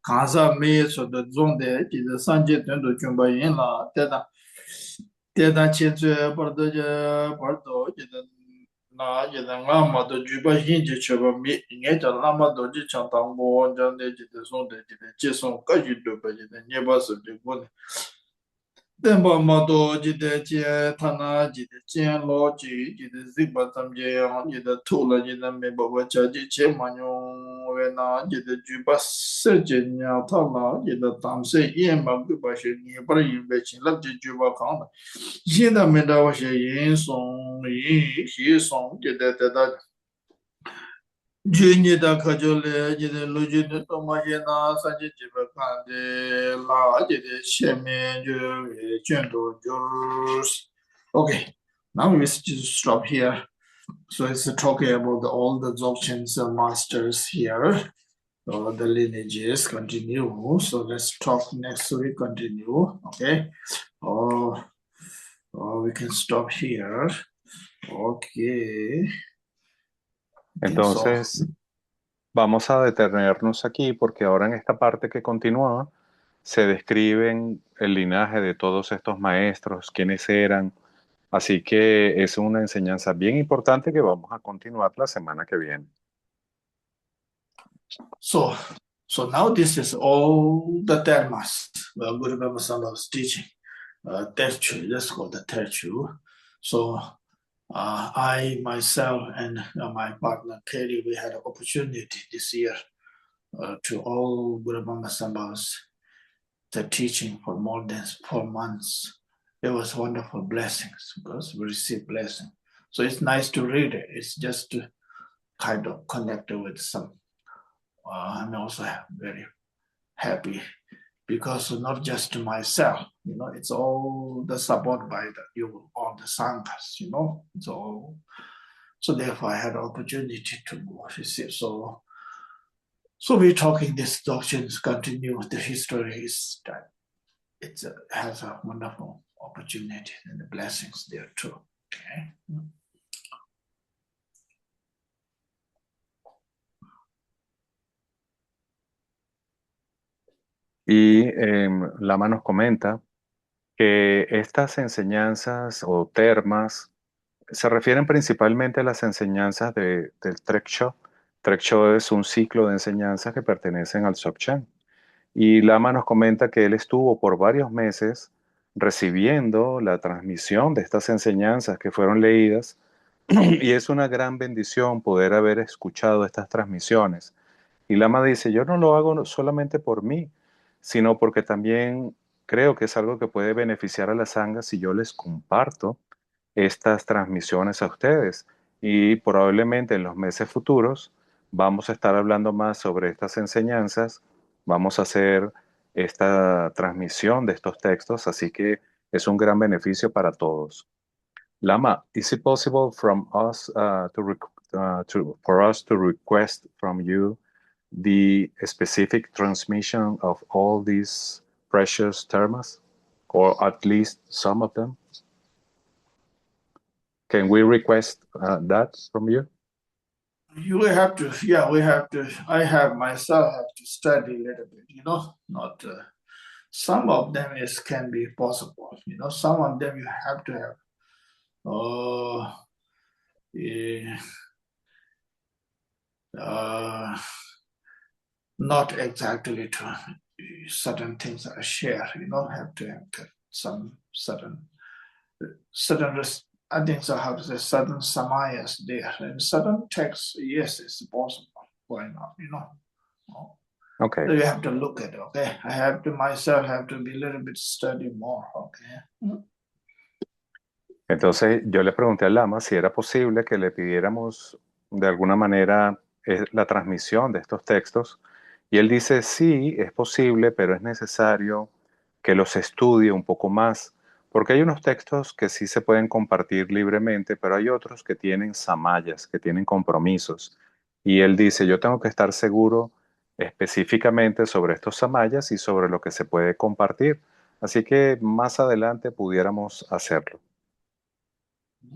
kansa me so de zonde jide sanje tuyendu chumba yin la teta chenche pardo jide na jide nga ma do juba yin je cheba mi nge ja lama do ji chang tang bo jande jide zonde jide je son ka yu do ba jide nyeba so de go tenpa mato jide jie tana jide jien lo ji jide zikpa tamje yang jide tula jide me baba cha ji che manyong we na jide juba se je nya tala jide tamse yen ma gu ba she ni par yin be chin lap je juba kang yin da me da wa she yin song yin xi song jide te da Juni da kajole jide loju de toma yena sanje jiba kande la jide sheme ju jendo jurs. Okay, now we just stop here. So it's talking about all the Dzogchen's masters here. The lineages continue. So let's talk next week. Continue. Okay. Oh, we can stop here. Okay. I think so. Entonces, vamos a detenernos aquí porque ahora en esta parte que continúa se describen el linaje de todos estos maestros, quiénes eran. Así que es una enseñanza bien importante que vamos a continuar la semana que viene. So now this is all the dharmas Guru Brahma was teaching. Terchu, let's call the Terchu. So I myself and my partner Kelly, we had an opportunity this year to all Guru Brahma the teaching for more than 4 months. It was wonderful blessings because we received blessing. So it's nice to read it. It's just to kind of connect with some I'm also very happy because not just myself, it's all the support by all the sanghas, so therefore I had opportunity to go receive. So we're talking this doctrines continue. The history is that it has a wonderful opportunity and the blessings there too. Okay. Y Lama nos comenta que estas enseñanzas o termas se refieren principalmente a las enseñanzas del Treksho. Treksho es un ciclo de enseñanzas que pertenecen al Dzogchen. Y Lama nos comenta que él estuvo por varios meses recibiendo la transmisión de estas enseñanzas que fueron leídas y es una gran bendición poder haber escuchado estas transmisiones. Y Lama dice, yo no lo hago solamente por mí, sino porque también creo que es algo que puede beneficiar a las sangas si yo les comparto estas transmisiones a ustedes. Y probablemente en los meses futuros vamos a estar hablando más sobre estas enseñanzas, vamos a hacer esta transmisión de estos textos, así que es un gran beneficio para todos. Lama, is it possible from us for us to request from you the specific transmission of all these precious termas, or at least some of them? Can we request that from you? You will have to, yeah, we have to. I have myself have to study a little bit, not some of them is can be possible, some of them you have to have uh, eh, uh, not exactly to certain things are shared, have to have some certain I think so how to say certain samayas there and certain texts, yes, it's possible. Why not, Oh. Okay. So you have to look at it, okay? I have to myself have to be a little bit study more, okay? Entonces yo le pregunté al Lama si era posible que le pidiéramos de alguna manera la transmisión de estos textos y él dice sí, es posible, pero es necesario que los estudie un poco más, porque hay unos textos que sí se pueden compartir libremente, pero hay otros que tienen samayas, que tienen compromisos. Y él dice, yo tengo que estar seguro específicamente sobre estos samayas y sobre lo que se puede compartir. Así que más adelante pudiéramos hacerlo.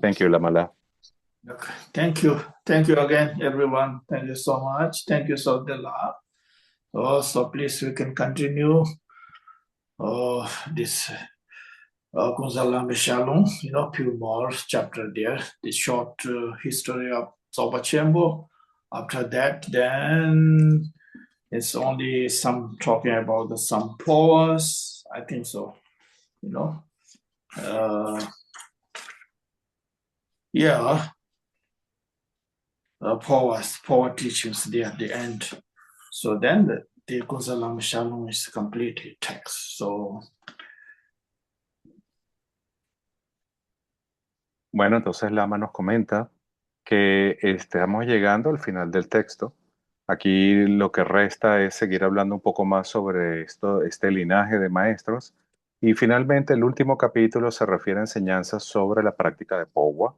Thank you, Lamala. Okay. Thank you again, everyone. Thank you so much. Thank you, Sodela. So please we can continue this Gonzalo Michalon, few more chapter there, the short history of Sobachembo. After that, then it's only some talking about some powers. I think so, yeah, power teachings there at the end. So then the Gonzalo Michalon is completed text. So Bueno, entonces Lama nos comenta que estamos llegando al final del texto. Aquí lo que resta es seguir hablando un poco más sobre esto, este linaje de maestros. Y finalmente el último capítulo se refiere a enseñanzas sobre la práctica de Powa.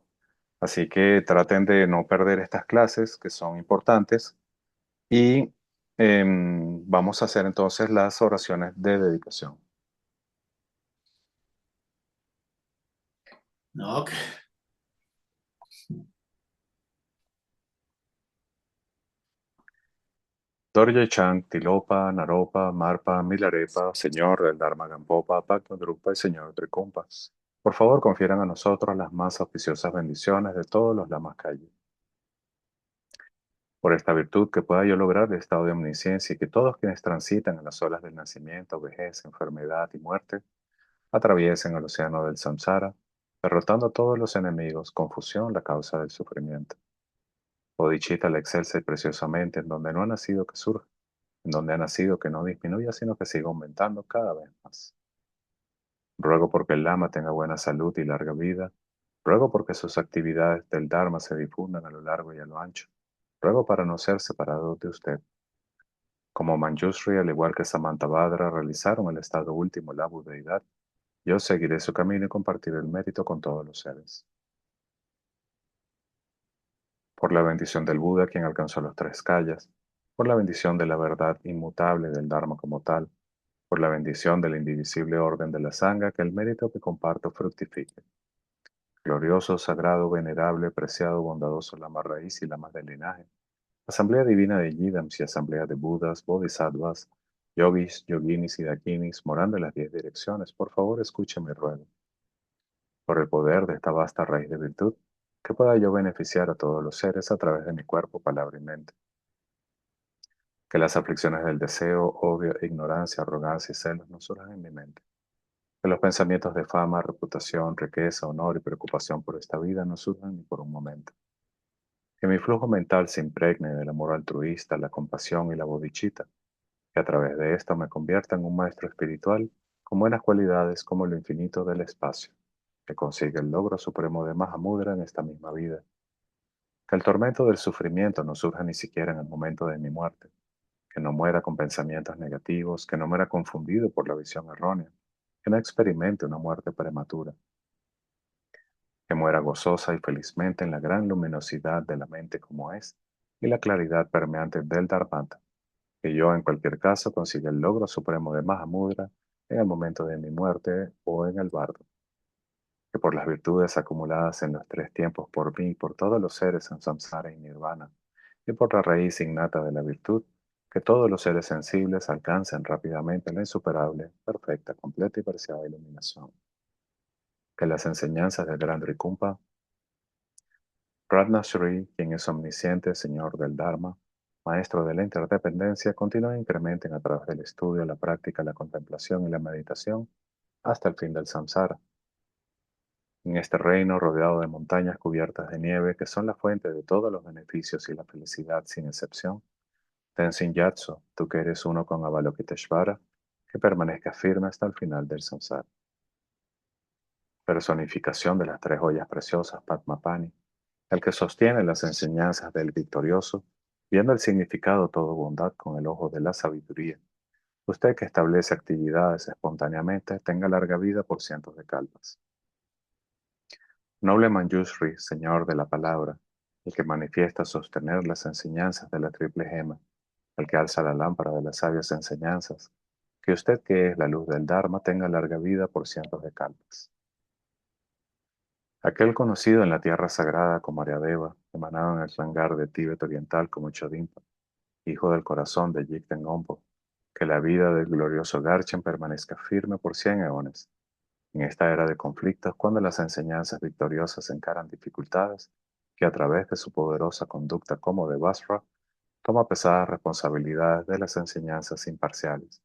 Así que traten de no perder estas clases que son importantes. Y vamos a hacer entonces las oraciones de dedicación. okay. Dorje Chang, Tilopa, Naropa, Marpa, Milarepa, Señor del Dharma Gampopa, Pacto Drupa y Señor Tricumpa. Por favor, confieran a nosotros las más auspiciosas bendiciones de todos los lamas calle. Por esta virtud que pueda yo lograr el estado de omnisciencia y que todos quienes transitan en las olas del nacimiento, vejez, enfermedad y muerte atraviesen el océano del samsara, derrotando a todos los enemigos, confusión, la causa del sufrimiento. Bodhicitta la excelsa y preciosamente en donde no ha nacido que surja, en donde ha nacido que no disminuya, sino que siga aumentando cada vez más. Ruego porque el Lama tenga buena salud y larga vida. Ruego porque sus actividades del Dharma se difundan a lo largo y a lo ancho. Ruego para no ser separado de usted. Como Manjushri, al igual que Samantabhadra, realizaron el estado último, la budeidad, yo seguiré su camino y compartiré el mérito con todos los seres. Por la bendición del Buda, quien alcanzó los tres kayas, por la bendición de la verdad inmutable del Dharma como tal, por la bendición del indivisible orden de la sangha, que el mérito que comparto fructifique. Glorioso, sagrado, venerable, preciado, bondadoso, lama raíz y lamas del linaje. Asamblea divina de Yidams y asamblea de Budas, Bodhisattvas, yogis, yoginis y dakinis, morando en las 10 direcciones, por favor escuchen mi ruego. Por el poder de esta vasta raíz de virtud, que pueda yo beneficiar a todos los seres a través de mi cuerpo, palabra y mente. Que las aflicciones del deseo, odio, ignorancia, arrogancia y celos no surjan en mi mente. Que los pensamientos de fama, reputación, riqueza, honor y preocupación por esta vida no surjan ni por un momento. Que mi flujo mental se impregne del amor altruista, la compasión y la bodhicitta, que a través de esto me convierta en un maestro espiritual con buenas cualidades como lo infinito del espacio, que consiga el logro supremo de Mahamudra en esta misma vida. Que el tormento del sufrimiento no surja ni siquiera en el momento de mi muerte, que no muera con pensamientos negativos, que no muera confundido por la visión errónea, que no experimente una muerte prematura, que muera gozosa y felizmente en la gran luminosidad de la mente como es y la claridad permeante del Dharmata, que yo en cualquier caso consiga el logro supremo de Mahamudra en el momento de mi muerte o en el bardo, que por las virtudes acumuladas en los tres tiempos por mí y por todos los seres en samsara y nirvana, y por la raíz innata de la virtud, que todos los seres sensibles alcancen rápidamente la insuperable, perfecta, completa y preciada iluminación. Que las enseñanzas del Gran Rikumpa, Ratna Shri, quien es omnisciente, Señor del Dharma, Maestro de la interdependencia, continúen e incrementen a través del estudio, la práctica, la contemplación y la meditación hasta el fin del samsara. En este reino rodeado de montañas cubiertas de nieve que son la fuente de todos los beneficios y la felicidad sin excepción, Tenzin Gyatso, tú que eres uno con Avalokiteshvara, que permanezca firme hasta el final del samsara. Personificación de las tres joyas preciosas Padmapani, el que sostiene las enseñanzas del victorioso, viendo el significado todo bondad con el ojo de la sabiduría. Usted que establece actividades espontáneamente, tenga larga vida por cientos de kalpas. Noble Manjushri, Señor de la Palabra, el que manifiesta sostener las enseñanzas de la triple gema, el que alza la lámpara de las sabias enseñanzas, que usted que es la luz del Dharma tenga larga vida por cientos de kalpas. Aquel conocido en la tierra sagrada como Aryadeva, emanado en el hangar de Tíbet Oriental como Chodimpa, hijo del corazón de Jigten Gompo, que la vida del glorioso Garchen permanezca firme por 100 eones. En esta era de conflictos, cuando las enseñanzas victoriosas encaran dificultades, que a través de su poderosa conducta como de Basra, toma pesadas responsabilidades de las enseñanzas imparciales.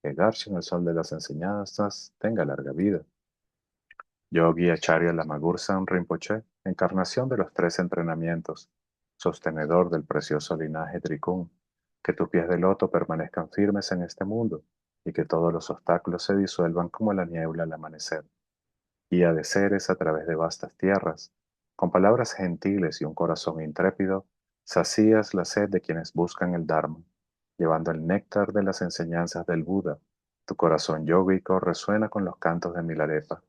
Que Garchen, el sol de las enseñanzas, tenga larga vida. Yogi Acharya Lamagursan Rinpoche, encarnación de los tres entrenamientos, sostenedor del precioso linaje Trikun, que tus pies de loto permanezcan firmes en este mundo y que todos los obstáculos se disuelvan como la niebla al amanecer. Guía de seres a través de vastas tierras, con palabras gentiles y un corazón intrépido, sacías la sed de quienes buscan el Dharma, llevando el néctar de las enseñanzas del Buda. Tu corazón yógico resuena con los cantos de Milarepa.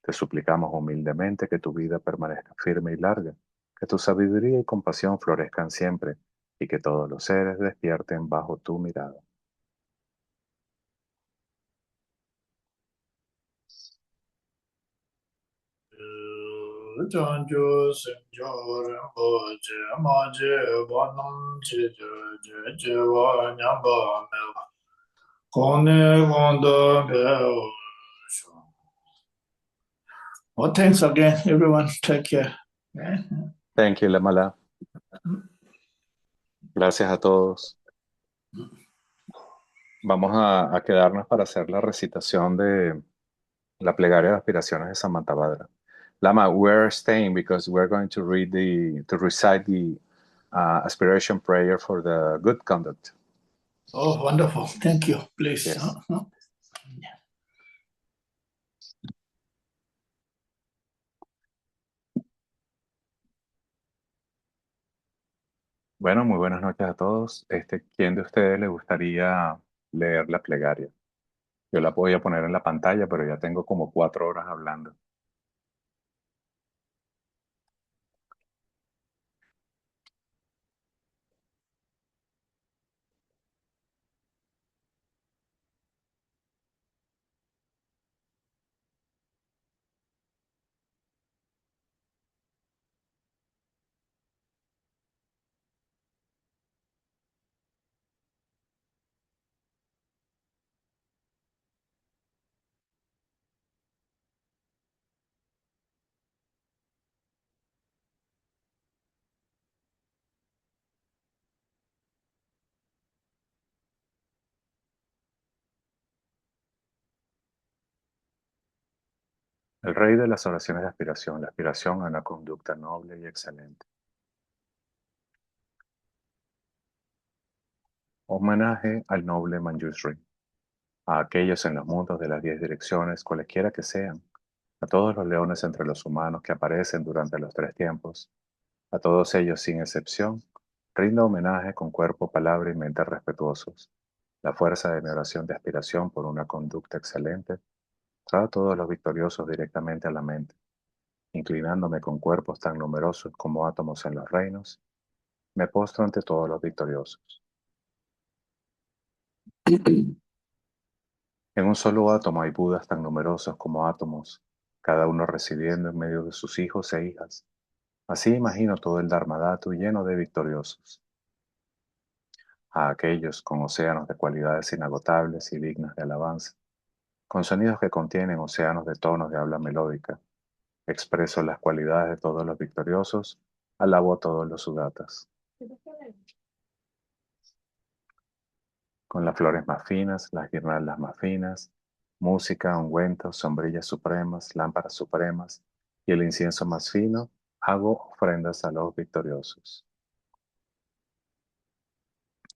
Te suplicamos humildemente que tu vida permanezca firme y larga, que tu sabiduría y compasión florezcan siempre, y que todos los seres despierten bajo tu mirada. Chanchu Sencho Rinpo Che Ma Che Bonam Che Che Che Wa Nyamba Me Kone Kondo Pe Well, thanks again, everyone. Take care. Thank you, Lamala. Gracias a todos. Vamos a quedarnos para hacer la recitación de la plegaria de aspiraciones de Samantabhadra. Lama, we're staying because we're going to recite the aspiration prayer for the good conduct. Oh, wonderful. Thank you. Please. Yes. Bueno, muy buenas noches a todos. ¿Quién de ustedes le gustaría leer la plegaria? Yo la voy a poner en la pantalla, pero ya tengo como 4 horas hablando. El rey de las oraciones de aspiración, la aspiración a una conducta noble y excelente. Homenaje al noble Manjushri, a aquellos en los mundos de las 10 direcciones, cualesquiera que sean, a todos los leones entre los humanos que aparecen durante los 3 tiempos, a todos ellos sin excepción, rindo homenaje con cuerpo, palabra y mente respetuosos. La fuerza de mi oración de aspiración por una conducta excelente trae a todos los victoriosos directamente a la mente, inclinándome con cuerpos tan numerosos como átomos en los reinos, me postro ante todos los victoriosos. En un solo átomo hay Budas tan numerosos como átomos, cada uno residiendo en medio de sus hijos e hijas. Así imagino todo el Dharmadhatu lleno de victoriosos. A aquellos con océanos de cualidades inagotables y dignas de alabanza, con sonidos que contienen océanos de tonos de habla melódica, expreso las cualidades de todos los victoriosos, alabo a todos los sudatas. Con las flores más finas, las guirnaldas más finas, música, ungüentos, sombrillas supremas, lámparas supremas y el incienso más fino, hago ofrendas a los victoriosos.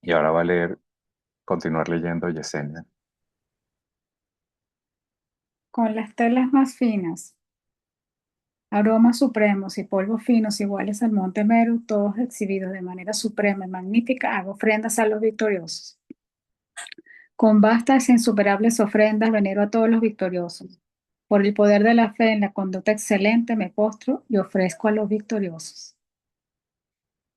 Y ahora va a continuar leyendo Yesenia. Con las telas más finas, aromas supremos y polvos finos iguales al monte Meru, todos exhibidos de manera suprema y magnífica, hago ofrendas a los victoriosos. Con vastas e insuperables ofrendas venero a todos los victoriosos. Por el poder de la fe en la conducta excelente me postro y ofrezco a los victoriosos.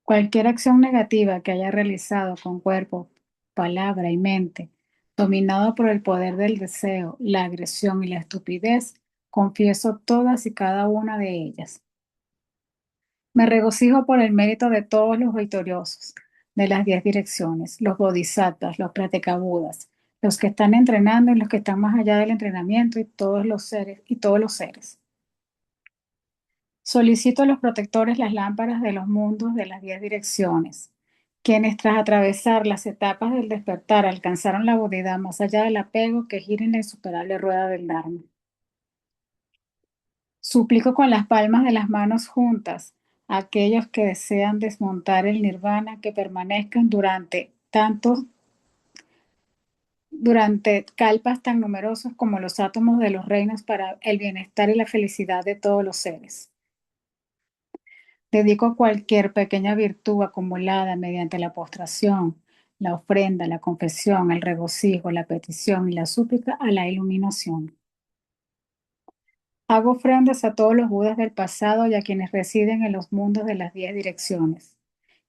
Cualquier acción negativa que haya realizado con cuerpo, palabra y mente, dominado por el poder del deseo, la agresión y la estupidez, confieso todas y cada una de ellas. Me regocijo por el mérito de todos los victoriosos, de las 10 direcciones, los bodhisattvas, los pratekabudas, los que están entrenando y los que están más allá del entrenamiento y todos los seres. Solicito a los protectores las lámparas de los mundos de las 10 direcciones, quienes tras atravesar las etapas del despertar alcanzaron la bodhidad más allá del apego que gira en la insuperable rueda del Dharma. Suplico con las palmas de las manos juntas a aquellos que desean desmontar el nirvana que permanezcan durante kalpas tan numerosos como los átomos de los reinos para el bienestar y la felicidad de todos los seres. Dedico cualquier pequeña virtud acumulada mediante la postración, la ofrenda, la confesión, el regocijo, la petición y la súplica a la iluminación. Hago ofrendas a todos los Budas del pasado y a quienes residen en los mundos de las 10 direcciones.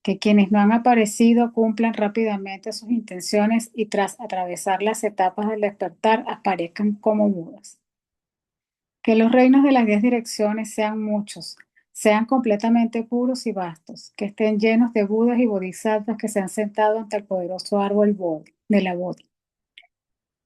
Que quienes no han aparecido cumplan rápidamente sus intenciones y tras atravesar las etapas del despertar aparezcan como Budas. Que los reinos de las 10 direcciones sean muchos, sean completamente puros y vastos, que estén llenos de Budas y Bodhisattvas que se han sentado ante el poderoso árbol de la Bodhi.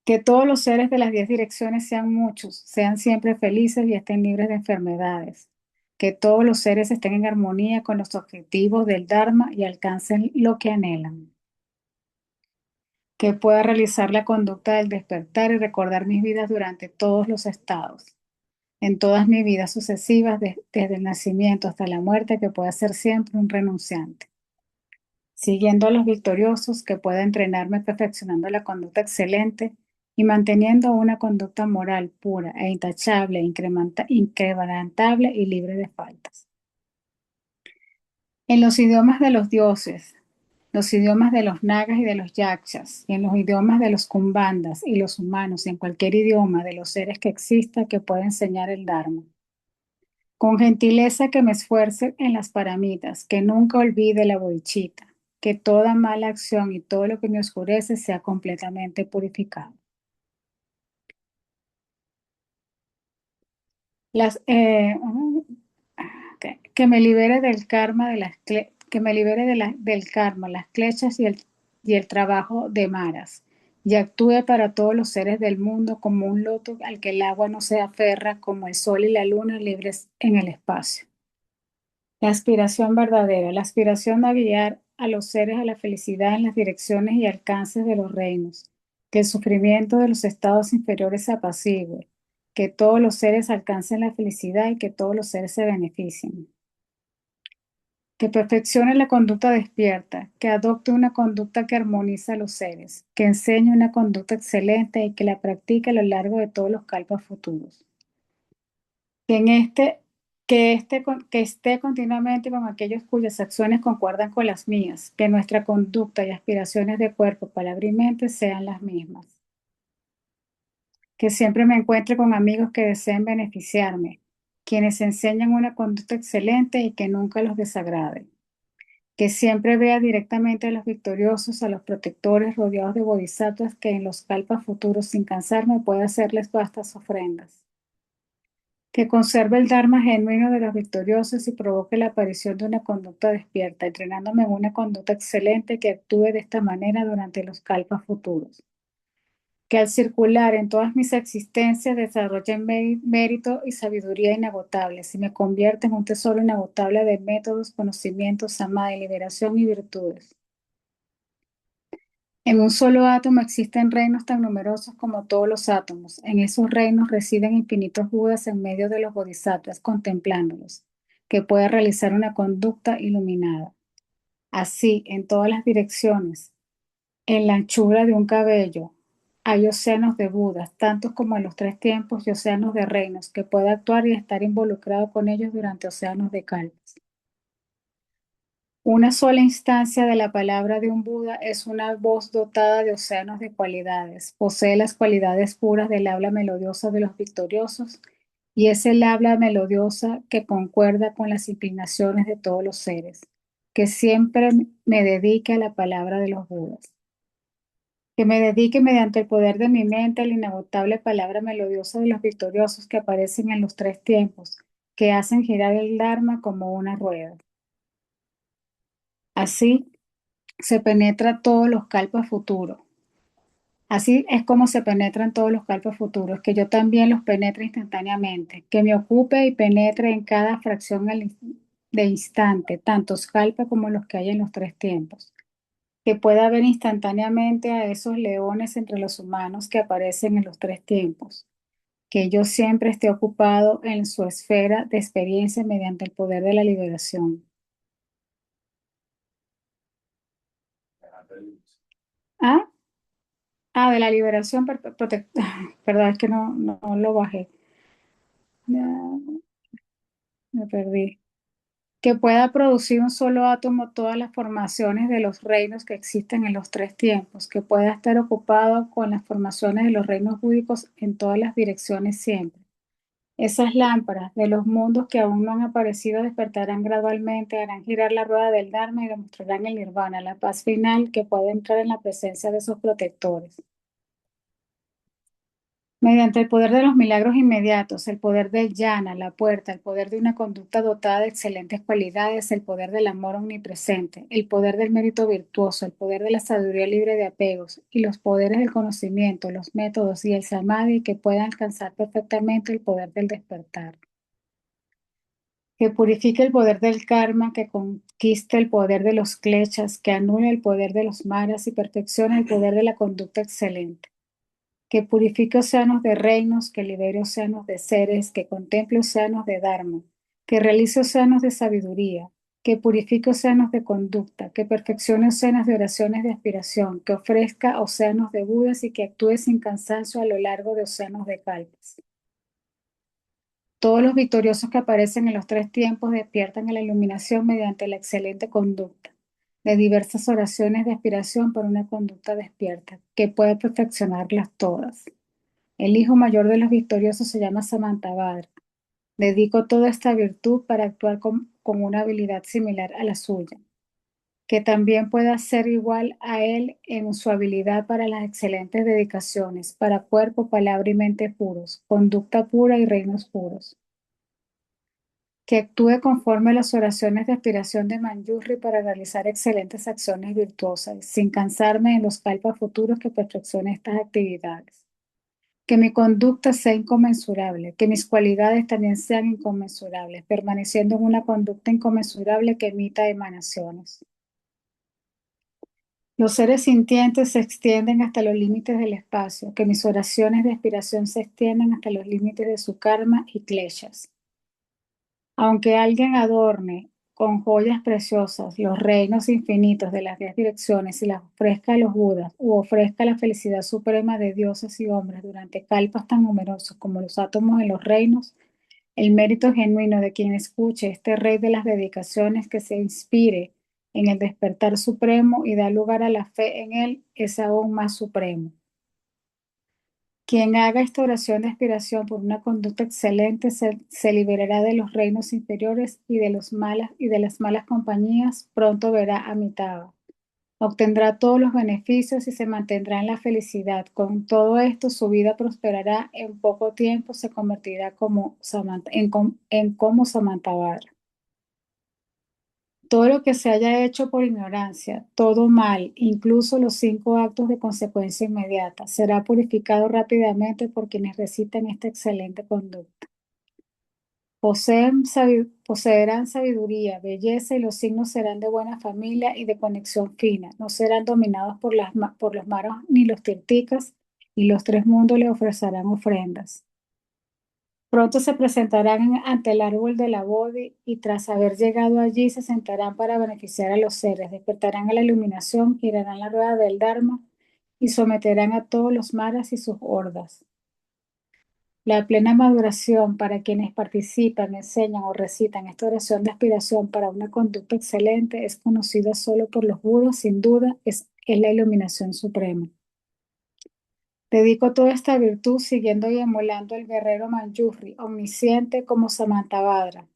Que todos los seres de las 10 direcciones sean muchos, sean siempre felices y estén libres de enfermedades. Que todos los seres estén en armonía con los objetivos del Dharma y alcancen lo que anhelan. Que pueda realizar la conducta del despertar y recordar mis vidas durante todos los estados. En todas mis vidas sucesivas, desde el nacimiento hasta la muerte, que pueda ser siempre un renunciante. Siguiendo a los victoriosos, que pueda entrenarme perfeccionando la conducta excelente y manteniendo una conducta moral pura e intachable, inquebrantable y libre de faltas. En los idiomas de los dioses, los idiomas de los nagas y de los yakshas, y en los idiomas de los kumbandas y los humanos, y en cualquier idioma de los seres que exista que pueda enseñar el Dharma. Con gentileza que me esfuerce en las paramitas, que nunca olvide la bodhicitta, que toda mala acción y todo lo que me oscurece sea completamente purificado. Las, que me libere del karma de que me libere del karma, las kleshas y el trabajo de maras, y actúe para todos los seres del mundo como un loto al que el agua no se aferra, como el sol y la luna libres en el espacio. La aspiración verdadera, la aspiración a guiar a los seres a la felicidad en las direcciones y alcances de los reinos, que el sufrimiento de los estados inferiores se apacigüe, que todos los seres alcancen la felicidad y que todos los seres se beneficien. Que perfeccione la conducta despierta, que adopte una conducta que armoniza a los seres, que enseñe una conducta excelente y que la practique a lo largo de todos los kalpas futuros. Que en que esté continuamente con aquellos cuyas acciones concuerdan con las mías, que nuestra conducta y aspiraciones de cuerpo, palabra y mente sean las mismas. Que siempre me encuentre con amigos que deseen beneficiarme, quienes enseñan una conducta excelente y que nunca los desagrade. Que siempre vea directamente a los victoriosos, a los protectores rodeados de bodhisattvas, que en los kalpas futuros sin cansarme pueda hacerles vastas ofrendas. Que conserve el Dharma genuino de los victoriosos y provoque la aparición de una conducta despierta, entrenándome en una conducta excelente que actúe de esta manera durante los kalpas futuros. Que al circular en todas mis existencias desarrolle mérito y sabiduría inagotables y me convierta en un tesoro inagotable de métodos, conocimientos, samadhi, liberación y virtudes. En un solo átomo existen reinos tan numerosos como todos los átomos. En esos reinos residen infinitos Budas en medio de los bodhisattvas, contemplándolos, que pueda realizar una conducta iluminada. Así, en todas las direcciones, en la anchura de un cabello, hay océanos de Budas, tantos como en los tres tiempos, y océanos de reinos, que pueda actuar y estar involucrado con ellos durante océanos de kalpas. Una sola instancia de la palabra de un Buda es una voz dotada de océanos de cualidades. Posee las cualidades puras del habla melodiosa de los victoriosos y es el habla melodiosa que concuerda con las inclinaciones de todos los seres. Que siempre me dedique a la palabra de los Budas. Que me dedique mediante el poder de mi mente a la inagotable palabra melodiosa de los victoriosos que aparecen en los tres tiempos, que hacen girar el Dharma como una rueda. Así se penetra todos los kalpas futuros. Así es como se penetran todos los kalpas futuros, que yo también los penetre instantáneamente, que me ocupe y penetre en cada fracción de instante, tantos kalpas como los que hay en los tres tiempos, que pueda ver instantáneamente a esos leones entre los humanos que aparecen en los tres tiempos, que yo siempre esté ocupado en su esfera de experiencia mediante el poder de la liberación. ¿Ah? Ah, de la liberación, perdón, es que no lo bajé. Ya, me perdí. Que pueda producir un solo átomo todas las formaciones de los reinos que existen en los tres tiempos, que pueda estar ocupado con las formaciones de los reinos búdicos en todas las direcciones siempre. Esas lámparas de los mundos que aún no han aparecido despertarán gradualmente, harán girar la rueda del Dharma y demostrarán el nirvana, la paz final que puede entrar en la presencia de sus protectores. Mediante el poder de los milagros inmediatos, el poder del jnana, la puerta, el poder de una conducta dotada de excelentes cualidades, el poder del amor omnipresente, el poder del mérito virtuoso, el poder de la sabiduría libre de apegos y los poderes del conocimiento, los métodos y el samadhi que puedan alcanzar perfectamente el poder del despertar. Que purifique el poder del karma, que conquiste el poder de los kleshas, que anule el poder de los maras y perfeccione el poder de la conducta excelente. Que purifique océanos de reinos, que libere océanos de seres, que contemple océanos de Dharma, que realice océanos de sabiduría, que purifique océanos de conducta, que perfeccione océanos de oraciones de aspiración, que ofrezca océanos de Budas y que actúe sin cansancio a lo largo de océanos de kalpas. Todos los victoriosos que aparecen en los tres tiempos despiertan a la iluminación mediante la excelente conducta. de diversas oraciones de aspiración para una conducta despierta, que puede perfeccionarlas todas. El hijo mayor de los victoriosos se llama Samantabhadra. Dedico toda esta virtud para actuar con una habilidad similar a la suya, que también pueda ser igual a él en su habilidad para las excelentes dedicaciones, para cuerpo, palabra y mente puros, conducta pura y reinos puros. Que actúe conforme a las oraciones de aspiración de Manjushri para realizar excelentes acciones virtuosas, sin cansarme en los kalpas futuros que perfeccione estas actividades. Que mi conducta sea inconmensurable, que mis cualidades también sean inconmensurables, permaneciendo en una conducta inconmensurable que emita emanaciones. Los seres sintientes se extienden hasta los límites del espacio, que mis oraciones de aspiración se extiendan hasta los límites de su karma y kleshas. Aunque alguien adorne con joyas preciosas los reinos infinitos de las 10 direcciones y las ofrezca a los Budas u ofrezca la felicidad suprema de dioses y hombres durante kalpas tan numerosos como los átomos en los reinos, el mérito genuino de quien escuche este rey de las dedicaciones que se inspire en el despertar supremo y da lugar a la fe en él es aún más supremo. Quien haga esta oración de aspiración por una conducta excelente se liberará de los reinos inferiores y de las malas compañías, pronto verá a Amitabha. Obtendrá todos los beneficios y se mantendrá en la felicidad. Con todo esto, su vida prosperará. En poco tiempo se convertirá en como Samantabhadra. Todo lo que se haya hecho por ignorancia, todo mal, incluso los 5 actos de consecuencia inmediata, será purificado rápidamente por quienes recitan esta excelente conducta. Poseerán sabiduría, belleza y los signos serán de buena familia y de conexión fina. No serán dominados por los maros ni los tirticas, y los 3 mundos le ofrecerán ofrendas. Pronto se presentarán ante el árbol de la Bodhi y tras haber llegado allí se sentarán para beneficiar a los seres, despertarán a la iluminación, girarán la rueda del Dharma y someterán a todos los maras y sus hordas. La plena maduración para quienes participan, enseñan o recitan esta oración de aspiración para una conducta excelente es conocida solo por los Budas, sin duda es la iluminación suprema. Dedico toda esta virtud siguiendo y emulando al guerrero Manjushri, omnisciente como Samantabhadra,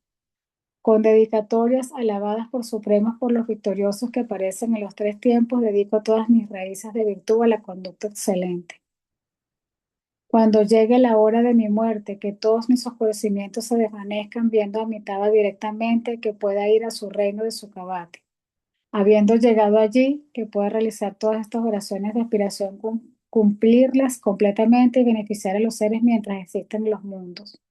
con dedicatorias alabadas por supremos por los victoriosos que aparecen en los 3 tiempos, dedico todas mis raíces de virtud a la conducta excelente. Cuando llegue la hora de mi muerte, que todos mis oscurecimientos se desvanezcan viendo a Amitabha directamente, que pueda ir a su reino de Sukhavati. Habiendo llegado allí, que pueda realizar todas estas oraciones de aspiración, cumplirlas completamente y beneficiar a los seres mientras existen en los mundos.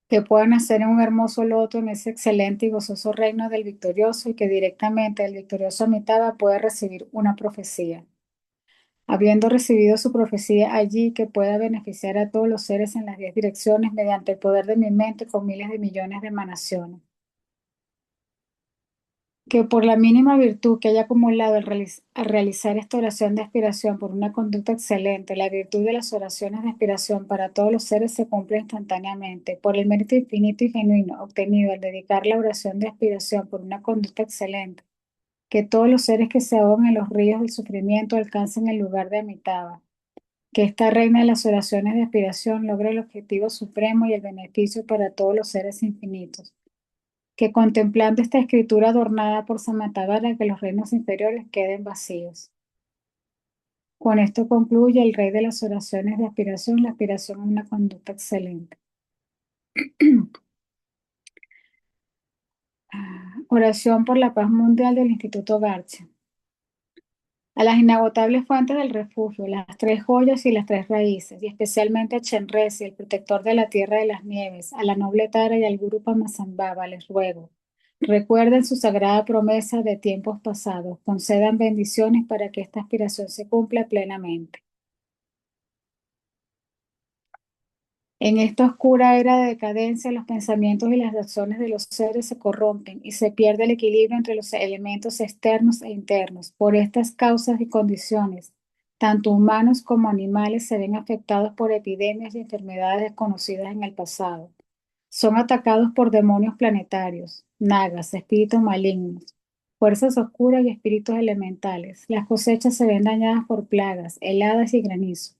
Que puedan nacer en un hermoso loto en ese excelente y gozoso reino del victorioso y que directamente el victorioso Amitabha pueda recibir una profecía. Habiendo recibido su profecía allí, que pueda beneficiar a todos los seres en las 10 direcciones mediante el poder de mi mente con miles de millones de emanaciones. Que por la mínima virtud que haya acumulado al realizar esta oración de aspiración por una conducta excelente, la virtud de las oraciones de aspiración para todos los seres se cumple instantáneamente. Por el mérito infinito y genuino obtenido al dedicar la oración de aspiración por una conducta excelente, que todos los seres que se ahogan en los ríos del sufrimiento alcancen el lugar de Amitabha. Que esta reina de las oraciones de aspiración logre el objetivo supremo y el beneficio para todos los seres infinitos. Que contemplando esta escritura adornada por Samantabhadra, que los reinos inferiores queden vacíos. Con esto concluye el rey de las oraciones de aspiración, la aspiración a una conducta excelente. Oración por la paz mundial del Instituto Garcha. A las inagotables fuentes del refugio, las 3 joyas y las 3 raíces, y especialmente a Chenrezig, el protector de la tierra de las nieves, a la noble Tara y al Guru Padmasambhava, les ruego, recuerden su sagrada promesa de tiempos pasados, concedan bendiciones para que esta aspiración se cumpla plenamente. En esta oscura era de decadencia, los pensamientos y las acciones de los seres se corrompen y se pierde el equilibrio entre los elementos externos e internos. Por estas causas y condiciones, tanto humanos como animales se ven afectados por epidemias y enfermedades desconocidas en el pasado. Son atacados por demonios planetarios, nagas, espíritus malignos. fuerzas oscuras y espíritus elementales. Las cosechas se ven dañadas por plagas, heladas y granizo.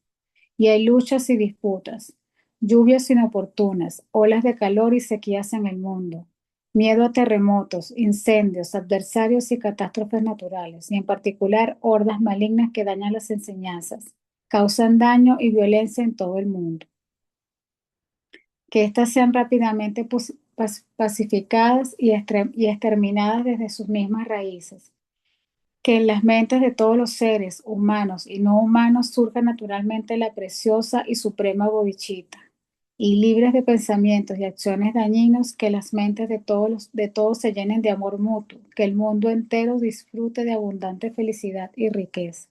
Y hay luchas y disputas, lluvias inoportunas, olas de calor y sequías en el mundo, miedo a terremotos, incendios, adversarios y catástrofes naturales, y en particular hordas malignas que dañan las enseñanzas, causan daño y violencia en todo el mundo. Que éstas sean rápidamente pacificadas y exterminadas desde sus mismas raíces. Que en las mentes de todos los seres, humanos y no humanos, surja naturalmente la preciosa y suprema bodichita. Y libres de pensamientos y acciones dañinos, que las mentes de todos se llenen de amor mutuo, que el mundo entero disfrute de abundante felicidad y riqueza.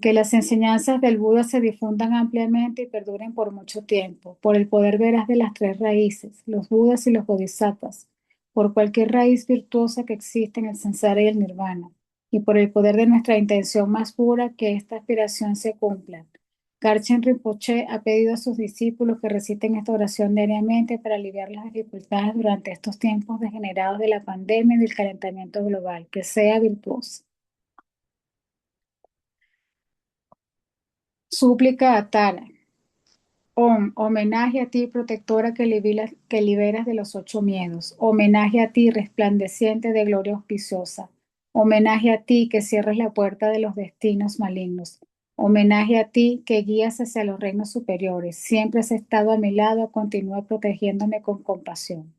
Que las enseñanzas del Buda se difundan ampliamente y perduren por mucho tiempo, por el poder veraz de las tres raíces, los Budas y los Bodhisattvas, por cualquier raíz virtuosa que existe en el samsara y el nirvana, y por el poder de nuestra intención más pura, que esta aspiración se cumpla. Garchen Rinpoche ha pedido a sus discípulos que reciten esta oración diariamente para aliviar las dificultades durante estos tiempos degenerados de la pandemia y del calentamiento global, que sea virtuosa. Súplica a Tara. Homenaje a ti, protectora que liberas de los 8 miedos. Homenaje a ti, resplandeciente de gloria auspiciosa. Homenaje a ti, que cierras la puerta de los destinos malignos. Homenaje a ti, que guías hacia los reinos superiores. Siempre has estado a mi lado, continúa protegiéndome con compasión.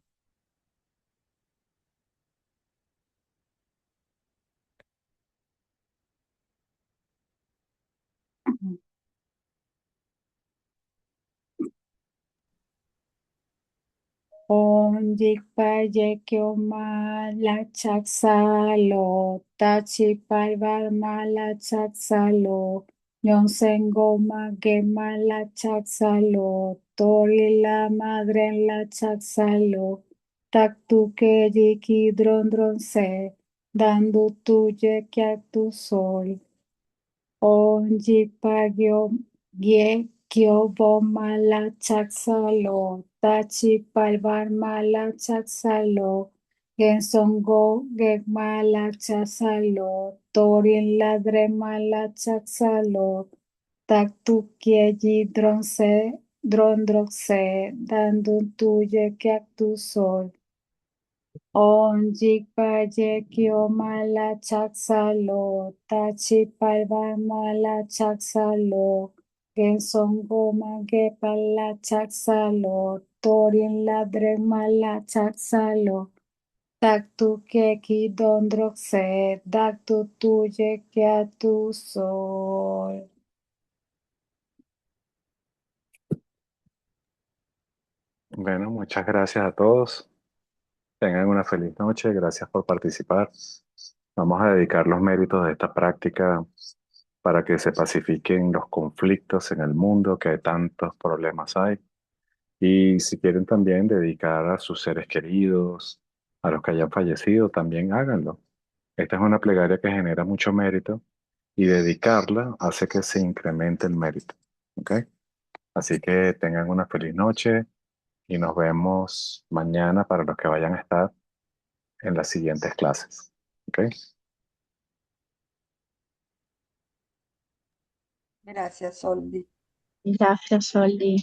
Om Jikpa Yekyo Mala Chaksalo, Tachi Palvar Mala Chaksalo, Nyonsengo Gema La Chaksalo, Tori la Madre La Chaksalo, Taktuke Yiki Dron Se, Dandu Tuye Kyak Tu Sol. Om Jipagyo Gye Kyo Mala Chaksalo, Tachi Palvar Mala Chaksalo, Gensongo Mala Chaksalo, Torin Ladre Mala Chaksalo, Taktu Kyeji Drondroxe, Dandun Tuye Kyak Tu Sol. Om Jigpa Kyo Mala Chaksalo, Tachi Palva Mala Chaksalo, Genson Goma Gepala Chaksalo, Torin Ladre Mala Chaksalo, Taktu Keki Dondroxe, Daktu Tuye Kyatu Sol. Bueno, muchas gracias a todos. Tengan una feliz noche. Gracias por participar. Vamos a dedicar los méritos de esta práctica para que se pacifiquen los conflictos en el mundo, que tantos problemas hay. Y si quieren también dedicar a sus seres queridos, a los que hayan fallecido, también háganlo. Esta es una plegaria que genera mucho mérito y dedicarla hace que se incremente el mérito. ¿Ok? Así que tengan una feliz noche y nos vemos mañana para los que vayan a estar en las siguientes clases. ¿Ok? Gracias, Soldi. Gracias, Soldi.